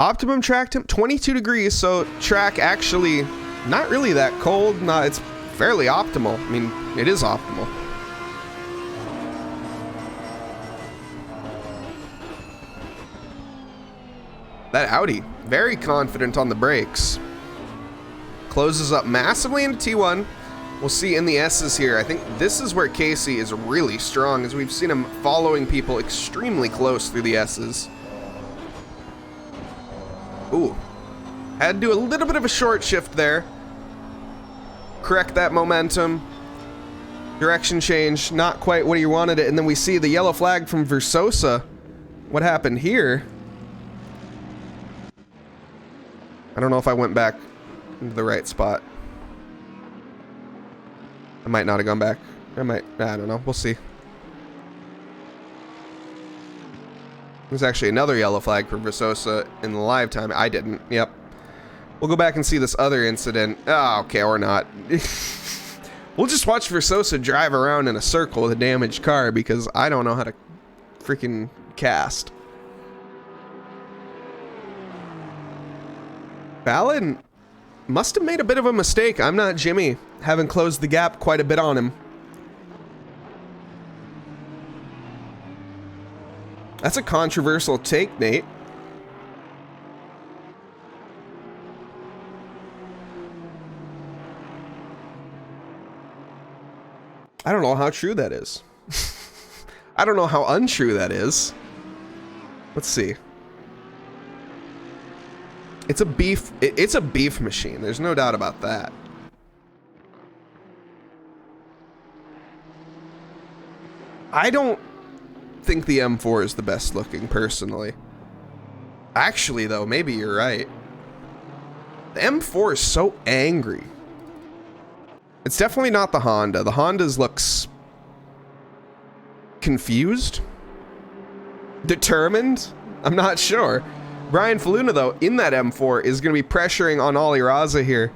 Optimum track temp, 22 degrees, so track actually not really that cold. It's fairly optimal. I mean, it is optimal. That Audi, very confident on the brakes. Closes up massively into T1. We'll see in the S's here. I think this is where Casey is really strong, as we've seen him following people extremely close through the S's. Ooh. Had to do a little bit of a short shift there. Correct that momentum. Direction change, not quite what he wanted it. And then we see the yellow flag from Versosa. What happened here? I don't know if I went back into the right spot. I might not have gone back. I don't know. We'll see. There's actually another yellow flag for Versosa in the live time. I didn't. Yep. We'll go back and see this other incident. Oh, okay, or not. We'll just watch Versosa drive around in a circle with a damaged car because I don't know how to freaking cast. Ballin must have made a bit of a mistake. I'm not Jimmy. Haven't closed the gap quite a bit on him. That's a controversial take, Nate. I don't know how true that is. I don't know how untrue that is. Let's see. It's a beef machine. There's no doubt about that. I don't think the M4 is the best looking, personally. Actually, though, maybe you're right. The M4 is so angry. It's definitely not the Honda. The Honda's looks confused? Determined? I'm not sure. Brian Faluna, though, in that M4 is going to be pressuring on Ollie Raza here.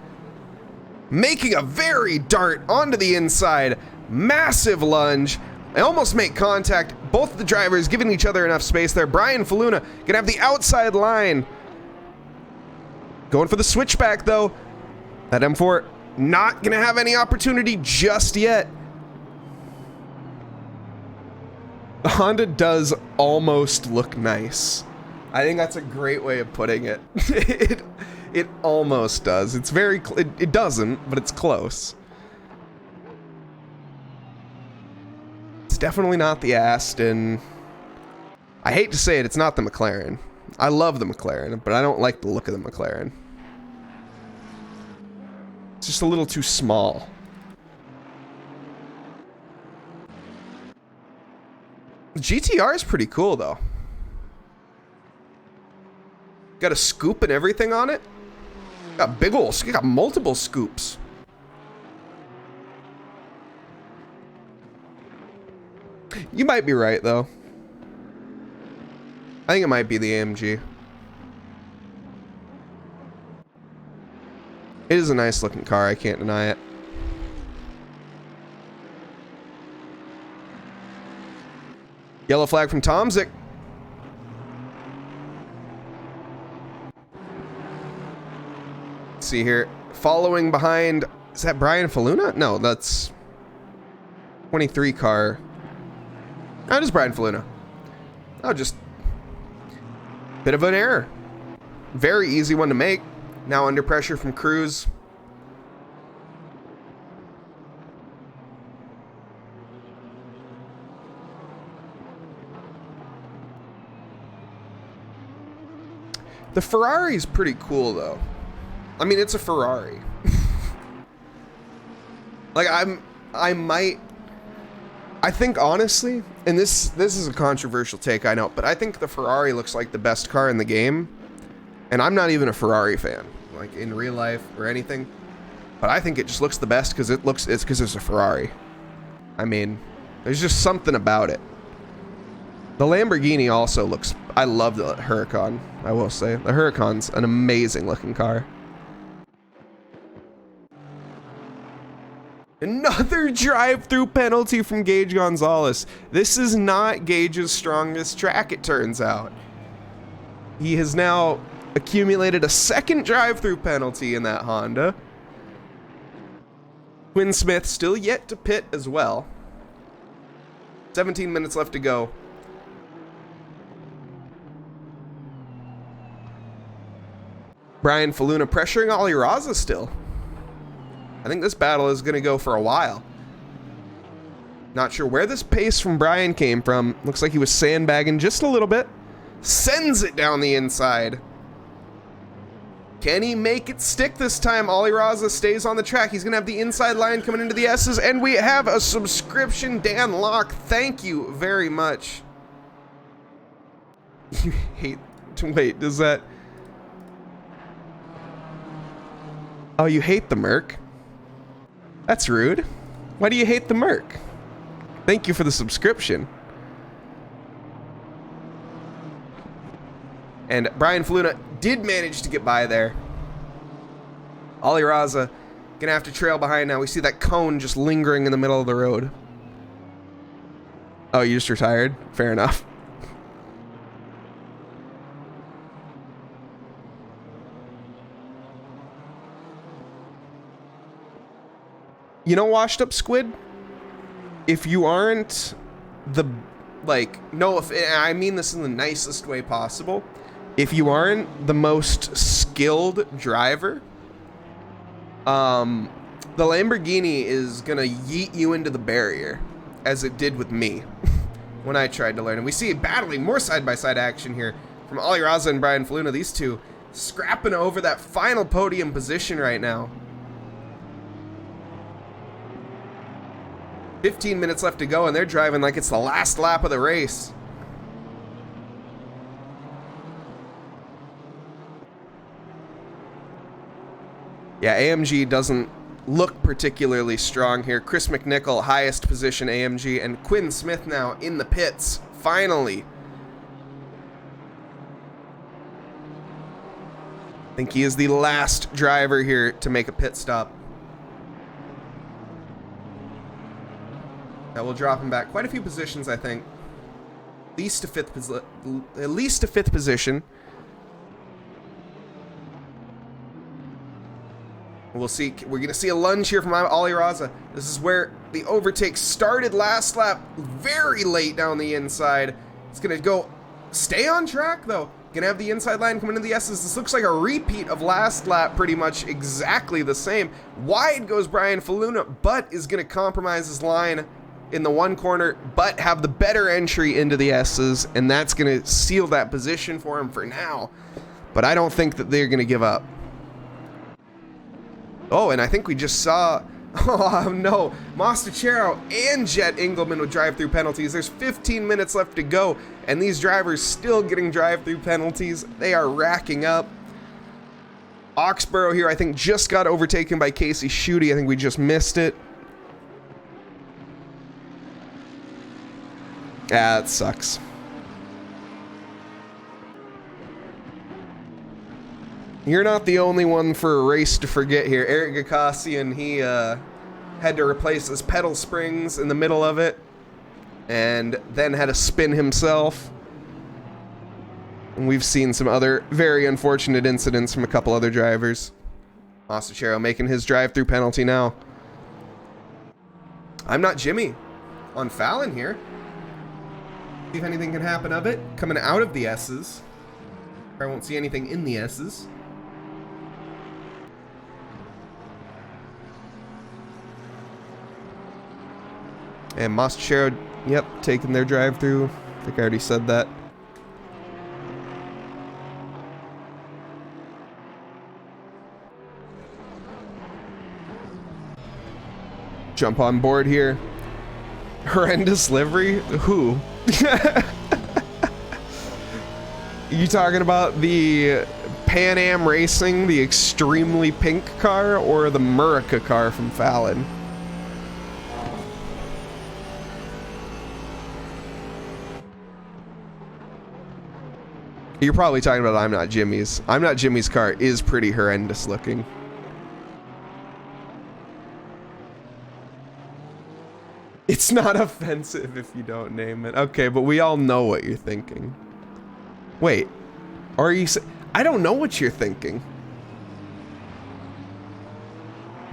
Making a very dart onto the inside. Massive lunge. They almost make contact. Both of the drivers giving each other enough space there. Brian Faluna going to have the outside line. Going for the switchback, though. That M4 not going to have any opportunity just yet. The Honda does almost look nice. I think that's a great way of putting it. It almost does. It's very... It doesn't, but it's close. It's definitely not the Aston. I hate to say it, it's not the McLaren. I love the McLaren, but I don't like the look of the McLaren. It's just a little too small. The GTR is pretty cool, though. Got a scoop and everything on it. Got big ol', got multiple scoops. You might be right, though. I think it might be the AMG. It is a nice looking car, I can't deny it. Yellow flag from Tomzik. Let's see here. Following behind, is that Brian Faluna? No, that's 23 car. That is Brian Faluna. Oh, just bit of an error. Very easy one to make. Now under pressure from Cruz. The Ferrari's pretty cool though. I mean, it's a Ferrari. Like I think honestly, and this is a controversial take, I know, but I think the Ferrari looks like the best car in the game. And I'm not even a Ferrari fan, like in real life or anything. But I think it just looks the best because it's because it's a Ferrari. I mean, there's just something about it. The Lamborghini also looks, I love the Huracan, I will say. The Huracan's an amazing looking car. Another drive-through penalty from Gage Gonzalez. This is not Gage's strongest track, it turns out. He has now accumulated a second drive-through penalty in that Honda. Quinn Smith still yet to pit as well. 17 minutes left to go. Brian Faluna pressuring Ali Raza still. I think this battle is going to go for a while. Not sure where this pace from Brian came from. Looks like he was sandbagging just a little bit. Sends it down the inside. Can he make it stick this time? Ali Raza stays on the track. He's going to have the inside line coming into the S's, and we have a subscription. Dan Locke, thank you very much. You hate... Wait, does that... Oh, you hate the Merc? That's rude. Why do you hate the Merc? Thank you for the subscription. And Brian Faluna did manage to get by there. Ali Raza gonna have to trail behind now. We see that cone just lingering in the middle of the road. Oh, you just retired? Fair enough. You know, washed up squid, if you aren't the, like, no, if I mean this in the nicest way possible, if you aren't the most skilled driver, the Lamborghini is gonna yeet you into the barrier, as it did with me when I tried to learn. And we see battling more side-by-side action here from Ali Raza and Brian Faluna. These two scrapping over that final podium position right now. 15 minutes left to go, and they're driving like it's the last lap of the race. Yeah, AMG doesn't look particularly strong here. Chris McNichol, highest position AMG, and Quinn Smith now in the pits, finally. I think he is the last driver here to make a pit stop. That will drop him back quite a few positions, I think. At least a fifth position. We'll see. We're going to see a lunge here from Ali Raza. This is where the overtake started last lap. Very late down the inside. It's going to go stay on track, though. Going to have the inside line coming into the S's. This looks like a repeat of last lap, pretty much exactly the same. Wide goes Brian Faluna, but is going to compromise his line in the one corner, but have the better entry into the S's, and that's going to seal that position for him for now. But I don't think that they're going to give up. Oh, and I think we just saw, oh no, Mostachero and Jet Engelman with drive-through penalties. There's 15 minutes left to go, and these drivers still getting drive-through penalties. They are racking up. Oxborough here, I think, just got overtaken by Casey Schutte. I think we just missed it. Ah, that sucks. You're not the only one for a race to forget here. Eric Gakassian, he had to replace his pedal springs in the middle of it, and then had to spin himself. And we've seen some other very unfortunate incidents from a couple other drivers. Masachero making his drive-through penalty now. I'm not Jimmy on Fallon here. See if anything can happen of it. Coming out of the S's. I won't see anything in the S's. And Masachero, yep, taking their drive-through. I think I already said that. Jump on board here. Horrendous livery? Who? You talking about the Pan Am Racing, the extremely pink car, or the Murica car from Fallon? You're probably talking about I'm Not Jimmy's. I'm Not Jimmy's car is pretty horrendous looking. It's not offensive if you don't name it. Okay, but we all know what you're thinking. Wait, are you I don't know what you're thinking.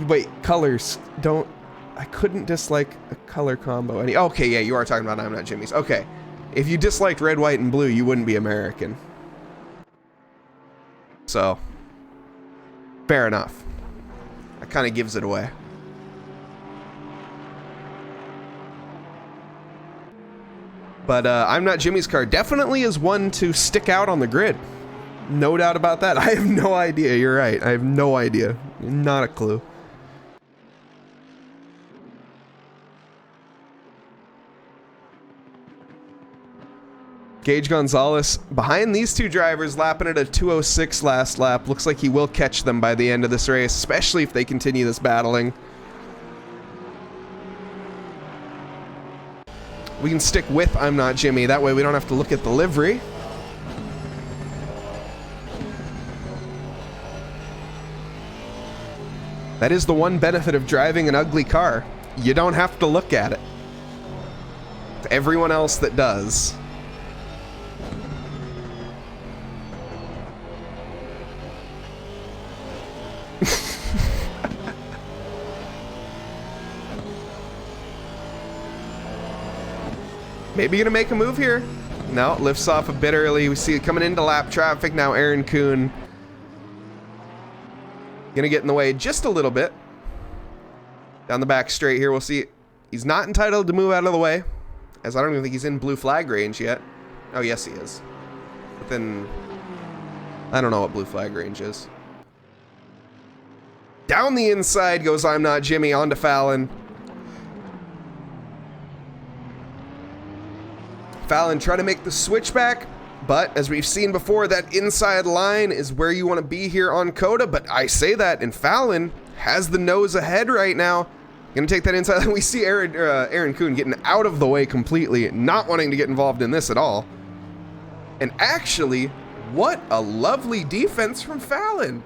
Wait, colors don't... I couldn't dislike a color combo. Okay, yeah, you are talking about I'm Not Jimmy's. Okay, if you disliked red, white, and blue, you wouldn't be American. So, fair enough. That kind of gives it away. But I'm Not Jimmy's car definitely is one to stick out on the grid. No doubt about that. I have no idea. You're right. I have no idea. Not a clue. Gage Gonzalez behind these two drivers, lapping at a 2:06 last lap. Looks like he will catch them by the end of this race, especially if they continue this battling. We can stick with I'm Not Jimmy. That way we don't have to look at the livery. That is the one benefit of driving an ugly car. You don't have to look at it. It's everyone else that does. Maybe gonna make a move here. No, lifts off a bit early. We see it coming into lap traffic now. Aaron Kuhn gonna get in the way just a little bit. Down the back straight here, we'll see. He's not entitled to move out of the way, as I don't even think he's in blue flag range yet. Oh, yes, he is. But then, I don't know what blue flag range is. Down the inside goes I'm Not Jimmy, onto Fallon. Fallon trying to make the switchback, but as we've seen before, that inside line is where you want to be here on COTA, but I say that, and Fallon has the nose ahead right now. Gonna take that inside. We see Aaron Kuhn getting out of the way completely, not wanting to get involved in this at all. And actually, what a lovely defense from Fallon.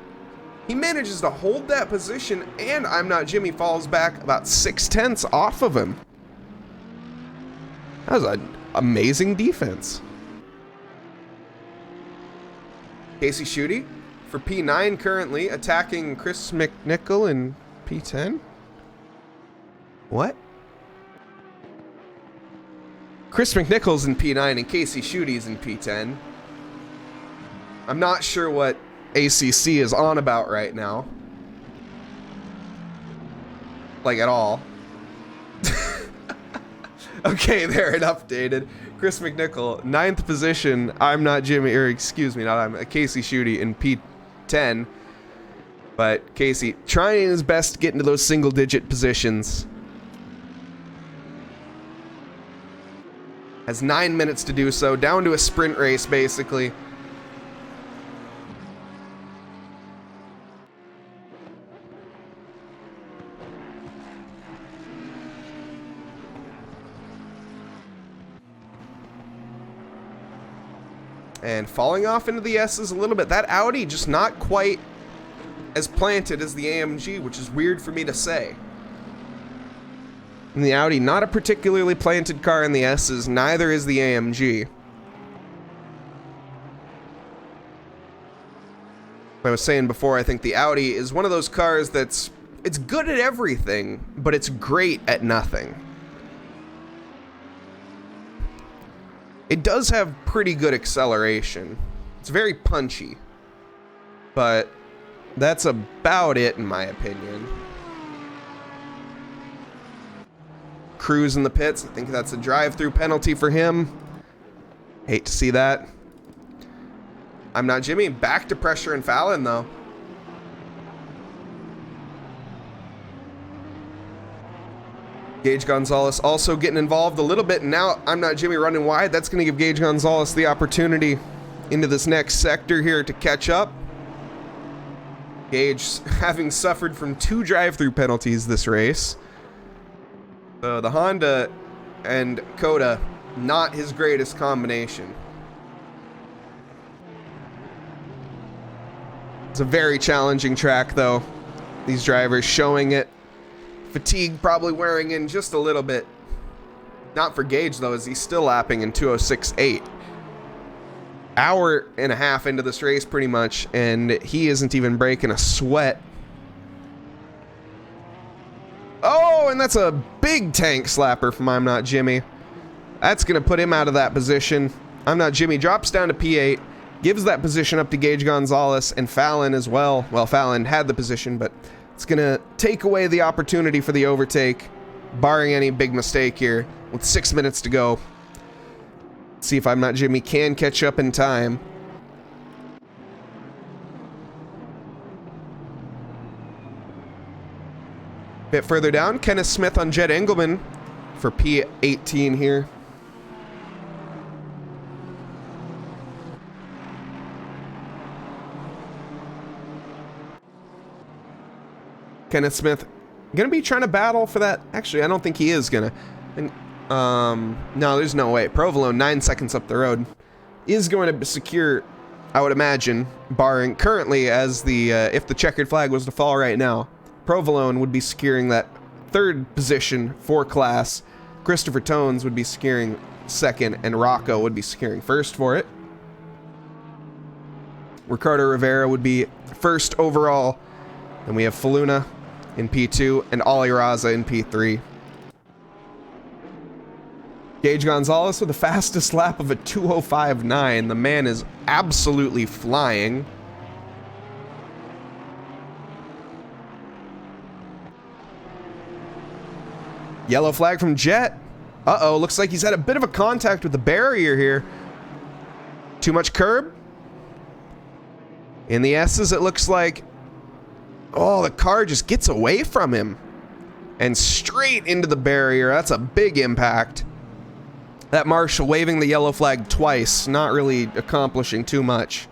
He manages to hold that position, and I'm Not Jimmy falls back about 6/10 off of him. That was an amazing defense. Casey Schutte for P9 currently, attacking Chris McNichol in P10. What? Chris McNichol's in P9 and Casey Schutte's in P10. I'm not sure what ACC is on about right now. Like, at all. Okay, there, it updated. Chris McNichol, 9th position. I'm Not Jimmy, or excuse me, not I'm, Casey Schutte in P10. But Casey trying his best to get into those single-digit positions. Has 9 minutes to do so, down to a sprint race, basically. And falling off into the S's a little bit. That Audi just not quite as planted as the AMG, which is weird for me to say. And the Audi, not a particularly planted car in the S's, neither is the AMG. I was saying before, I think the Audi is one of those cars it's good at everything, but it's great at nothing. It does have pretty good acceleration. It's very punchy, but that's about it in my opinion. Cruz in the pits. I think that's a drive-through penalty for him. Hate to see that. I'm not Jimmy. Back to pressure and Fallon, though. Gage Gonzalez also getting involved a little bit. And now I'm not Jimmy running wide. That's going to give Gage Gonzalez the opportunity into this next sector here to catch up. Gage having suffered from 2 drive-through penalties this race. So the Honda and COTA, not his greatest combination. It's a very challenging track, though. These drivers showing it. Fatigue probably wearing in just a little bit. Not for Gage, though, as he's still lapping in 2:06.8. Hour and a half into this race, pretty much, and he isn't even breaking a sweat. Oh, and that's a big tank slapper from I'm Not Jimmy. That's going to put him out of that position. I'm Not Jimmy drops down to P8. Gives that position up to Gage Gonzalez and Fallon as well. Well, Fallon had the position, but it's going to take away the opportunity for the overtake, barring any big mistake here, with 6 minutes to go. See if I'm Not Jimmy can catch up in time. Bit further down, Kenneth Smith on Jed Engelman for P18 here. Kenneth Smith gonna be trying to battle for that. Actually, I don't think he is gonna. No, there's no way. Provolone, 9 seconds up the road, is going to secure, I would imagine, barring currently as the if the checkered flag was to fall right now, Provolone would be securing that 3rd position for class. Christopher Tones would be securing 2nd, and Rocco would be securing 1st for it. Ricardo Rivera would be 1st overall. Then we have Faluna in P2 and Ali Raza in P3. Gage Gonzalez with the fastest lap of a 2:05.9. The man is absolutely flying. Yellow flag from Jet. Uh-oh, looks like he's had a bit of a contact with the barrier here. Too much curb. In the S's, it looks like, oh, the car just gets away from him and straight into the barrier. That's a big impact. That marshal waving the yellow flag twice, not really accomplishing too much.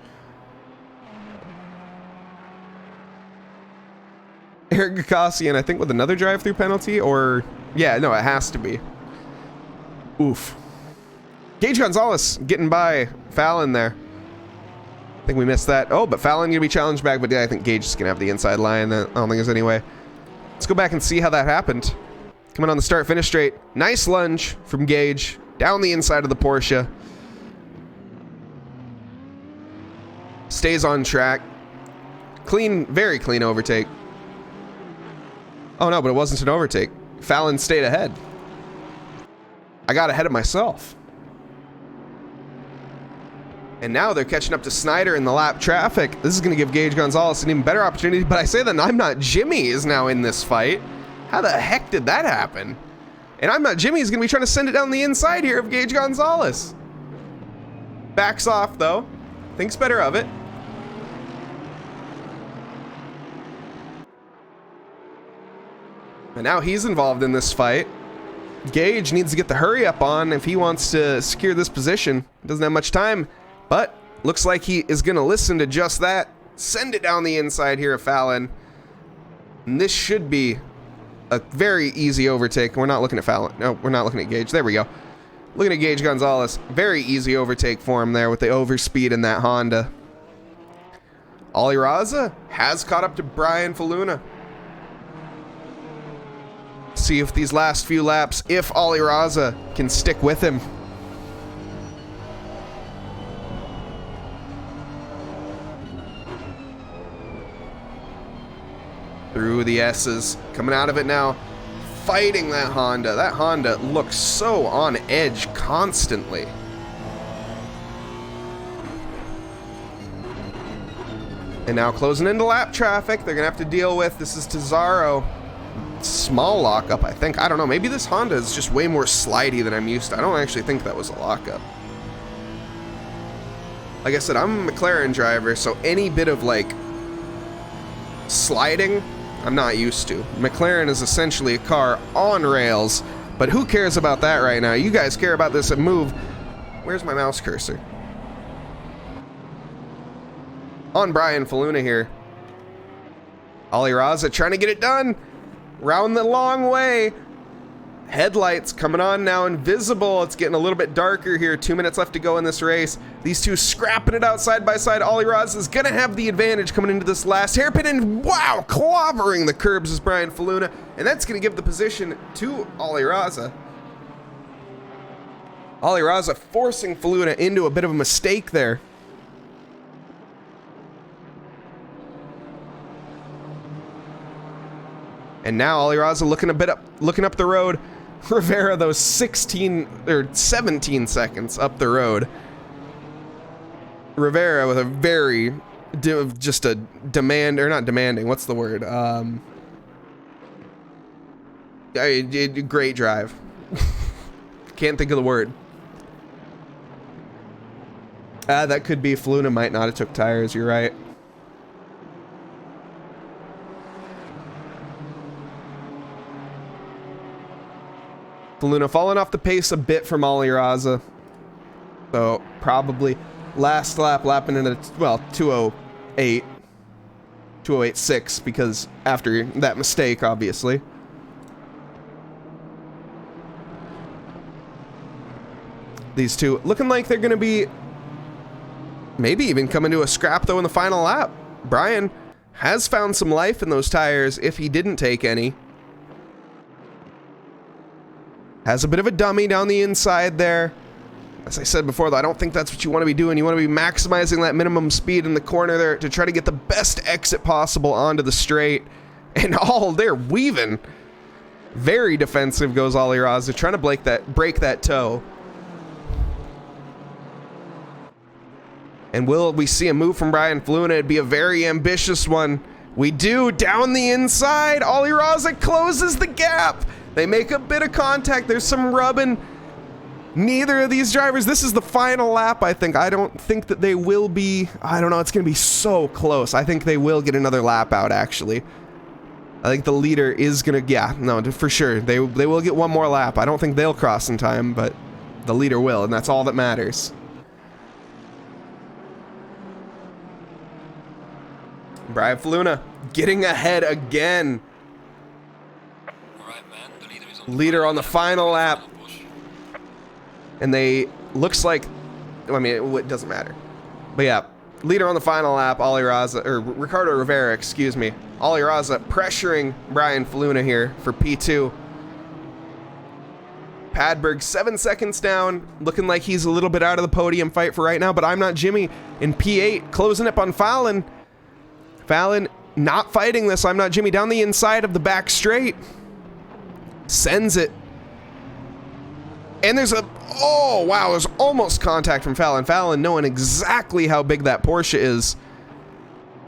Eric Gakassian, I think, with another drive-through penalty, or yeah, no, it has to be. Oof. Gage Gonzalez getting by Fallon there. I think we missed that. Oh, but Fallon gonna be challenged back, but yeah, I think Gage is gonna have the inside line. I don't think there's any way. Let's go back and see how that happened. Coming on the start-finish straight. Nice lunge from Gage down the inside of the Porsche. Stays on track. Clean, very clean overtake. Oh no, but it wasn't an overtake. Fallon stayed ahead. I got ahead of myself. And now they're catching up to Snyder in the lap traffic. This is going to give Gage Gonzalez an even better opportunity, but I say that I'm Not Jimmy is now in this fight. How the heck did that happen? And I'm Not Jimmy is going to be trying to send it down the inside here of Gage Gonzalez. Backs off, though. Thinks better of it. And now he's involved in this fight. Gage needs to get the hurry up on if he wants to secure this position. Doesn't have much time, but looks like he is going to listen to just that. Send it down the inside here of Fallon. And this should be a very easy overtake. We're not looking at Fallon. No, we're not looking at Gage. There we go. Looking at Gage Gonzalez, very easy overtake for him there with the overspeed in that Honda. Ollie Raza has caught up to Brian Faluna. See if these last few laps, if Ollie Raza can stick with him. Through the S's, coming out of it now, fighting that Honda. That Honda looks so on edge constantly. And now closing into lap traffic, they're gonna have to deal with, this is Tazaro. Small lockup, I think. I don't know, maybe this Honda is just way more slidey than I'm used to. I don't actually think that was a lockup. Like I said, I'm a McLaren driver, so any bit of like sliding, I'm not used to. McLaren is essentially a car on rails, but who cares about that right now? You guys care about this move. Where's my mouse cursor? On Brian Faluna here. Ollie Raza trying to get it done. Round the long way. Headlights coming on now, invisible. It's getting a little bit darker here. 2 minutes left to go in this race. These two scrapping it out side by side. Ollie Raza is going to have the advantage coming into this last hairpin, and wow, clobbering the curbs is Brian Faluna, and that's going to give the position to Ollie Raza. Ollie Raza forcing Faluna into a bit of a mistake there. And now Ollie Raza looking up the road. Rivera, those 16 or 17 seconds up the road. Rivera with a very just a demand, or not demanding. What's the word? Great drive. Can't think of the word. That could be Faluna might not have took tires. You're right. Faluna falling off the pace a bit from Ollie Raza. So probably last lap lapping in a, well, 208. 208.6 because after that mistake, obviously. These two looking like they're going to be maybe even coming to a scrap though in the final lap. Brian has found some life in those tires if he didn't take any. Has a bit of a dummy down the inside there. As I said before, though, I don't think that's what you want to be doing. You want to be maximizing that minimum speed in the corner there to try to get the best exit possible onto the straight. And they're weaving. Very defensive goes Ollie Raza, trying to break that toe. And will we see a move from Brian Faluna? It'd be a very ambitious one. We do, down the inside. Ollie Raza closes the gap. They make a bit of contact. There's some rubbing. Neither of these drivers, this is the final lap, I think. I don't think that they will be, I don't know, it's going to be so close. I think they will get another lap out, actually. I think the leader is going to, yeah, no, for sure. They will get one more lap. I don't think they'll cross in time, but the leader will, and that's all that matters. Brian Faluna getting ahead again. Leader on the final lap. And they, looks like, I mean, it doesn't matter. But yeah, leader on the final lap, Ollie Raza, or Ricardo Rivera, excuse me. Ollie Raza pressuring Brian Faluna here for P2. Padberg 7 seconds down, looking like he's a little bit out of the podium fight for right now, but I'm Not Jimmy in P8, closing up on Fallon. Fallon not fighting this, I'm Not Jimmy, down the inside of the back straight. Sends it. And there's oh wow, there's almost contact from Fallon. Fallon knowing exactly how big that Porsche is.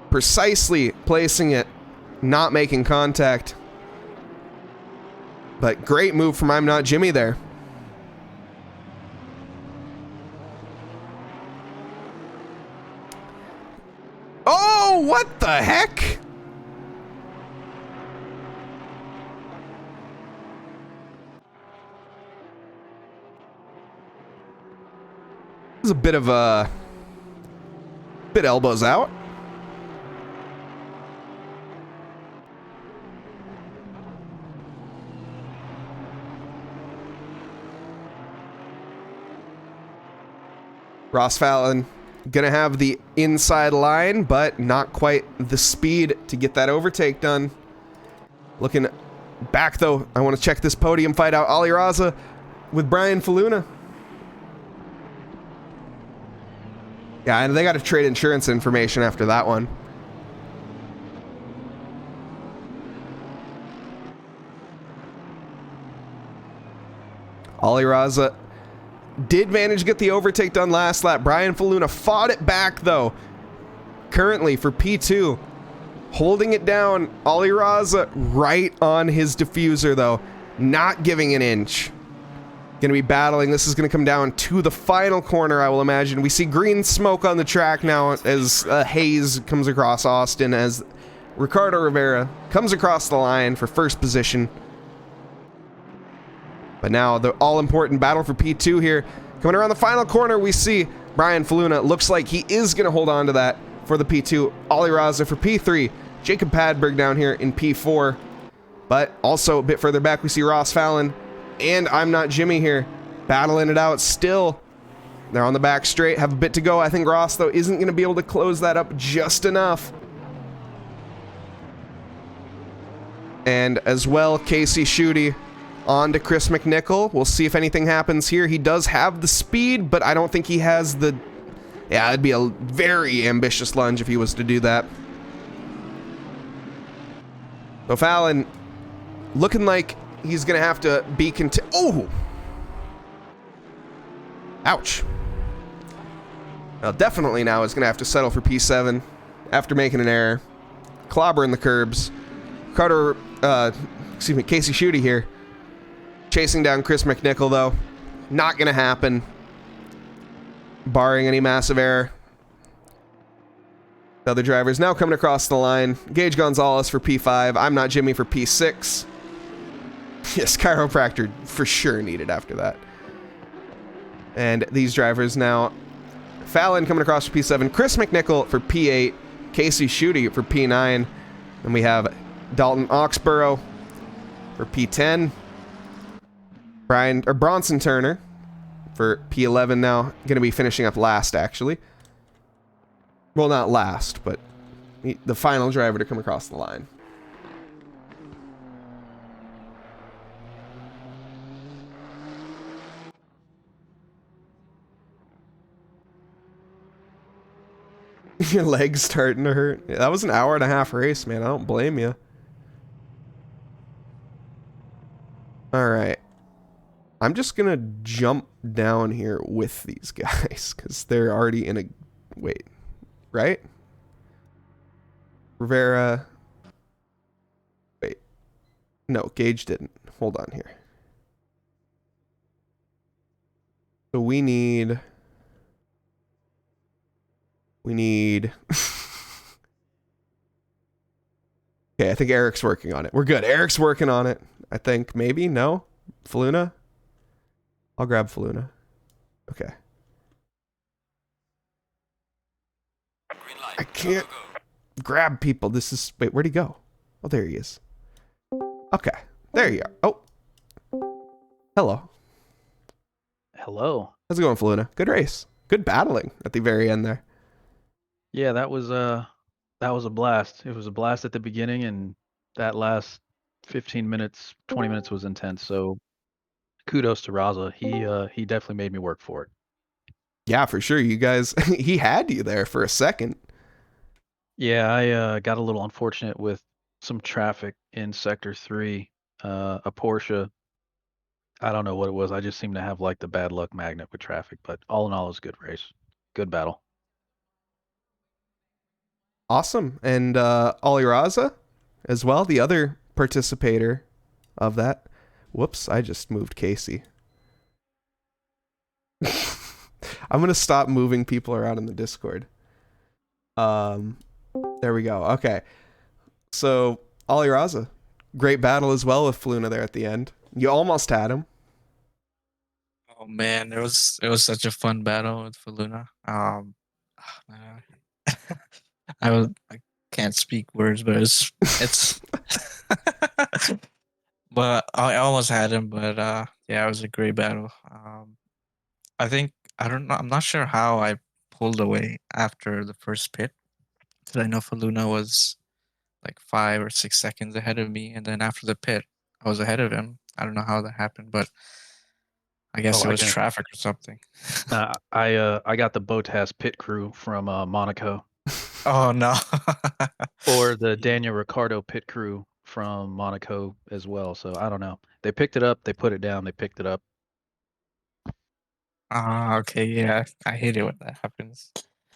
Precisely placing it, not making contact. But great move from I'm Not Jimmy there. Oh, what the heck? A bit of bit elbows out. Ross Fallon gonna have the inside line, but not quite the speed to get that overtake done. Looking back, though, I want to check this podium fight out. Ali Raza with Brian Faluna. Yeah, and they got to trade insurance information after that one. Ali Raza did manage to get the overtake done last lap. Brian Faluna fought it back, though. Currently, for P2, holding it down. Ali Raza right on his diffuser, though. Not giving an inch. Going to be battling. This is going to come down to the final corner, I will imagine. We see green smoke on the track now as haze comes across Austin as Ricardo Rivera comes across the line for first position. But now the all-important battle for P2 here. Coming around the final corner, we see Brian Faluna. Looks like he is going to hold on to that for the P2. Ali Raza for P3. Jacob Padberg down here in P4. But also a bit further back, we see Ross Fallon and I'm Not Jimmy here battling it out still. They're on the back straight, have a bit to go. I think Ross, though, isn't going to be able to close that up just enough. And as well, Casey Schutte on to Chris McNichol. We'll see if anything happens here. He does have the speed, but I don't think he has the... Yeah, it'd be a very ambitious lunge if he was to do that. So Fallon looking like he's going to have to be Oh! Ouch. Well, definitely now is going to have to settle for P7 after making an error. Clobbering the curbs. Casey Schutte here. Chasing down Chris McNichol, though. Not going to happen. Barring any massive error. The other drivers now coming across the line. Gage Gonzalez for P5. I'm Not Jimmy for P6. Yes, chiropractor for sure needed after that. And these drivers now. Fallon coming across for P7. Chris McNichol for P8. Casey Schutte for P9. And we have Dalton Oxborough for P10. Bronson Turner for P11 now. Going to be finishing up last, actually. Well, not last, but the final driver to come across the line. Your leg's starting to hurt. Yeah, that was an 1.5 hour race, man. I don't blame you. All right. I'm just going to jump down here with these guys because they're already in a... Wait. Right? Rivera. Wait. No, Gage didn't. Hold on here. So we need... Okay, I think Eric's working on it. We're good. Eric's working on it. I think. Maybe? No? Faluna? I'll grab Faluna. Okay. I can't grab people. This is... Wait, where'd he go? Oh, there he is. Okay. There you are. Oh. Hello. Hello. How's it going, Faluna? Good race. Good battling at the very end there. Yeah, that was a blast. It was a blast at the beginning, and that last 15 minutes, 20 minutes was intense. So kudos to Raza. He definitely made me work for it. Yeah, for sure. You guys, he had you there for a second. Yeah, I got a little unfortunate with some traffic in Sector 3. A Porsche, I don't know what it was. I just seem to have like the bad luck magnet with traffic, but all in all, it was a good race. Good battle. Awesome. And Ali Raza as well, the other participator of that. Whoops, I just moved Casey. I'm going to stop moving people around in the Discord. There we go. Okay. So, Ali Raza, great battle as well with Faluna there at the end. You almost had him. Oh man, it was such a fun battle with Faluna. I can't speak words, but it's but I almost had him, but yeah, it was a great battle. I think I don't know. I'm not sure how I pulled away after the first pit. Because I know Faluna was like 5 or 6 seconds ahead of me, and then after the pit, I was ahead of him. I don't know how that happened, but I guess Oh, it I was can. traffic or something. I got the Botas pit crew from Monaco, Oh no. or the Yeah. Daniel Ricciardo pit crew from Monaco as well. So I don't know. They picked it up, they put it down, they picked it up. Ah, okay, yeah. I hate it when that happens.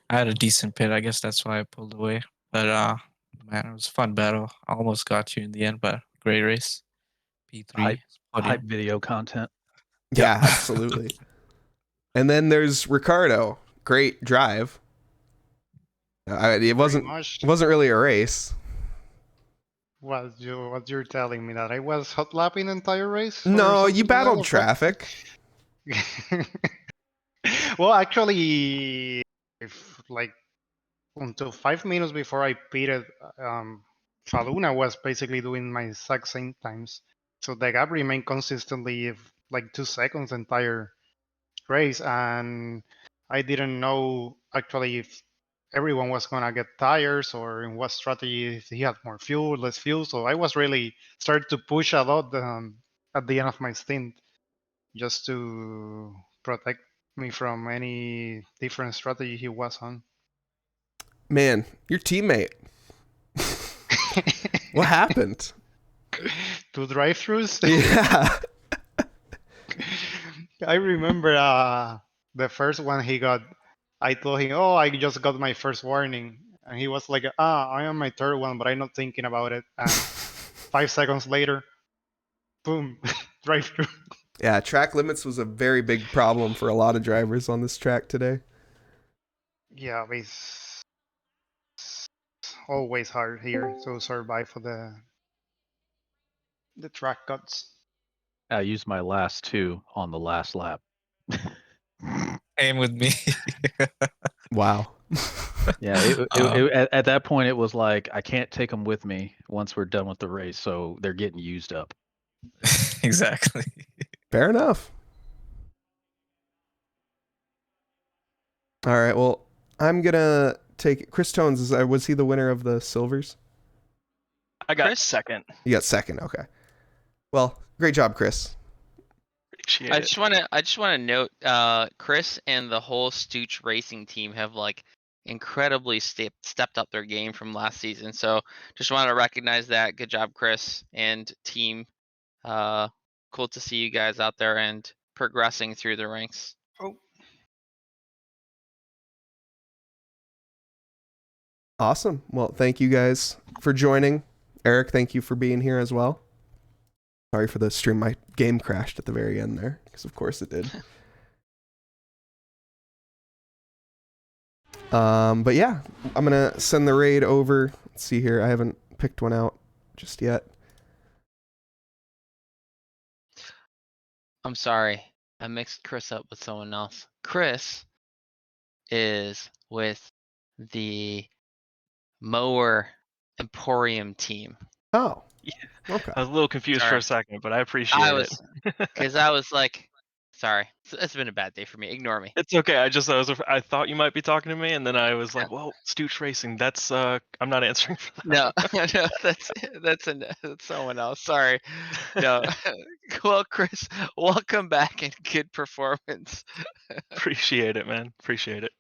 I had a decent pit. I guess that's why I pulled away. But man, it was a fun battle. I almost got you in the end, but great race. Hype, P3 hype podium. video content. Yeah, absolutely. And then there's Ricardo. Great drive. It Pretty wasn't much really a race. what you're telling me that I was hot lapping the entire race or No, you something to that battled effect? traffic. Well, actually, if like until 5 minutes before I pitted, Faluna was basically doing my exact same times. So the gap remained consistently like 2 seconds the entire race, and I didn't know actually if everyone was gonna get tires or in what strategy, if he had more fuel, less fuel. So I was really started to push a lot at the end of my stint just to protect me from any different strategy he was on. Man, your teammate. What happened? Two drive-throughs. Yeah. I remember the first one he got. I told him, "Oh, I just got my first warning," and he was like, "Ah, I am my third one, but I'm not thinking about it." And 5 seconds later, boom, drive-through. Yeah, track limits was a very big problem for a lot of drivers on this track today. Yeah, it's always hard here to survive for the track cuts. I used my last two on the last lap. Same with me. Wow. Yeah, Um, at that point it was like I can't take them with me once we're done with the race, so they're getting used up. exactly. Fair enough. All right, well, I'm going to take Chris Tones. Was he the winner of the silvers? I got Chris? second. You got second. Okay. Well, great job, Chris. Appreciate I it. just wanna note, Chris and the whole Stooch Racing team have like incredibly stepped up their game from last season. So just want to recognize that. Good job, Chris and team. Cool to see you guys out there and progressing through the ranks. Oh, Awesome. Well, thank you guys for joining. Eric, thank you for being here as well. Sorry for the stream. My game crashed at the very end there, because of course it did. But yeah, I'm gonna send the raid over. Let's see here. I haven't picked one out just yet. I'm sorry, I mixed Chris up with someone else. Chris is with the Mower Emporium team. Oh, Yeah. okay. I was a little confused for Sorry. a second, but I I appreciate it. was, cause I was like, sorry, it's been a bad day for me. Ignore me. It's okay. I thought you might be talking to me, and then I was like, "Well, Stooch Racing. That's I'm not answering for that." No, no, that's someone else. Sorry. No. Well, Chris, welcome back and good performance. Appreciate it, man. Appreciate it.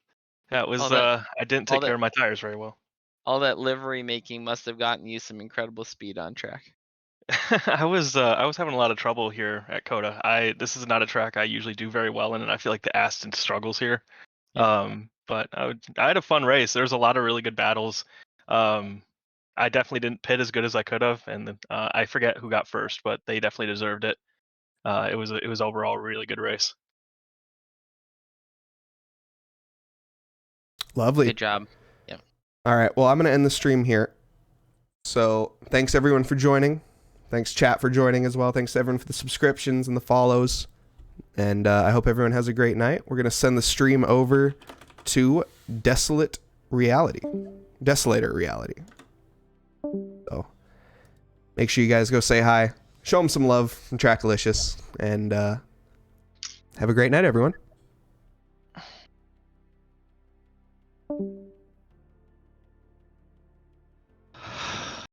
That All was that, I didn't all take care that, of my tires very well. all that livery making must have gotten you some incredible speed on track. I was having a lot of trouble here at COTA. This is not a track I usually do very well in, and I feel like the Aston struggles here. Yeah. But I had a fun race. There was a lot of really good battles. I definitely didn't pit as good as I could have, and I forget who got first, but they definitely deserved it. It was overall a really good race. Lovely. Good job. Yeah. All right. Well, I'm gonna end the stream here. So thanks everyone for joining. Thanks chat for joining as well. Thanks to everyone for the subscriptions and the follows. And I hope everyone has a great night. We're gonna send the stream over to Desolator Reality. So make sure you guys go say hi, show them some love from Trackalicious, and have a great night, everyone. Bye.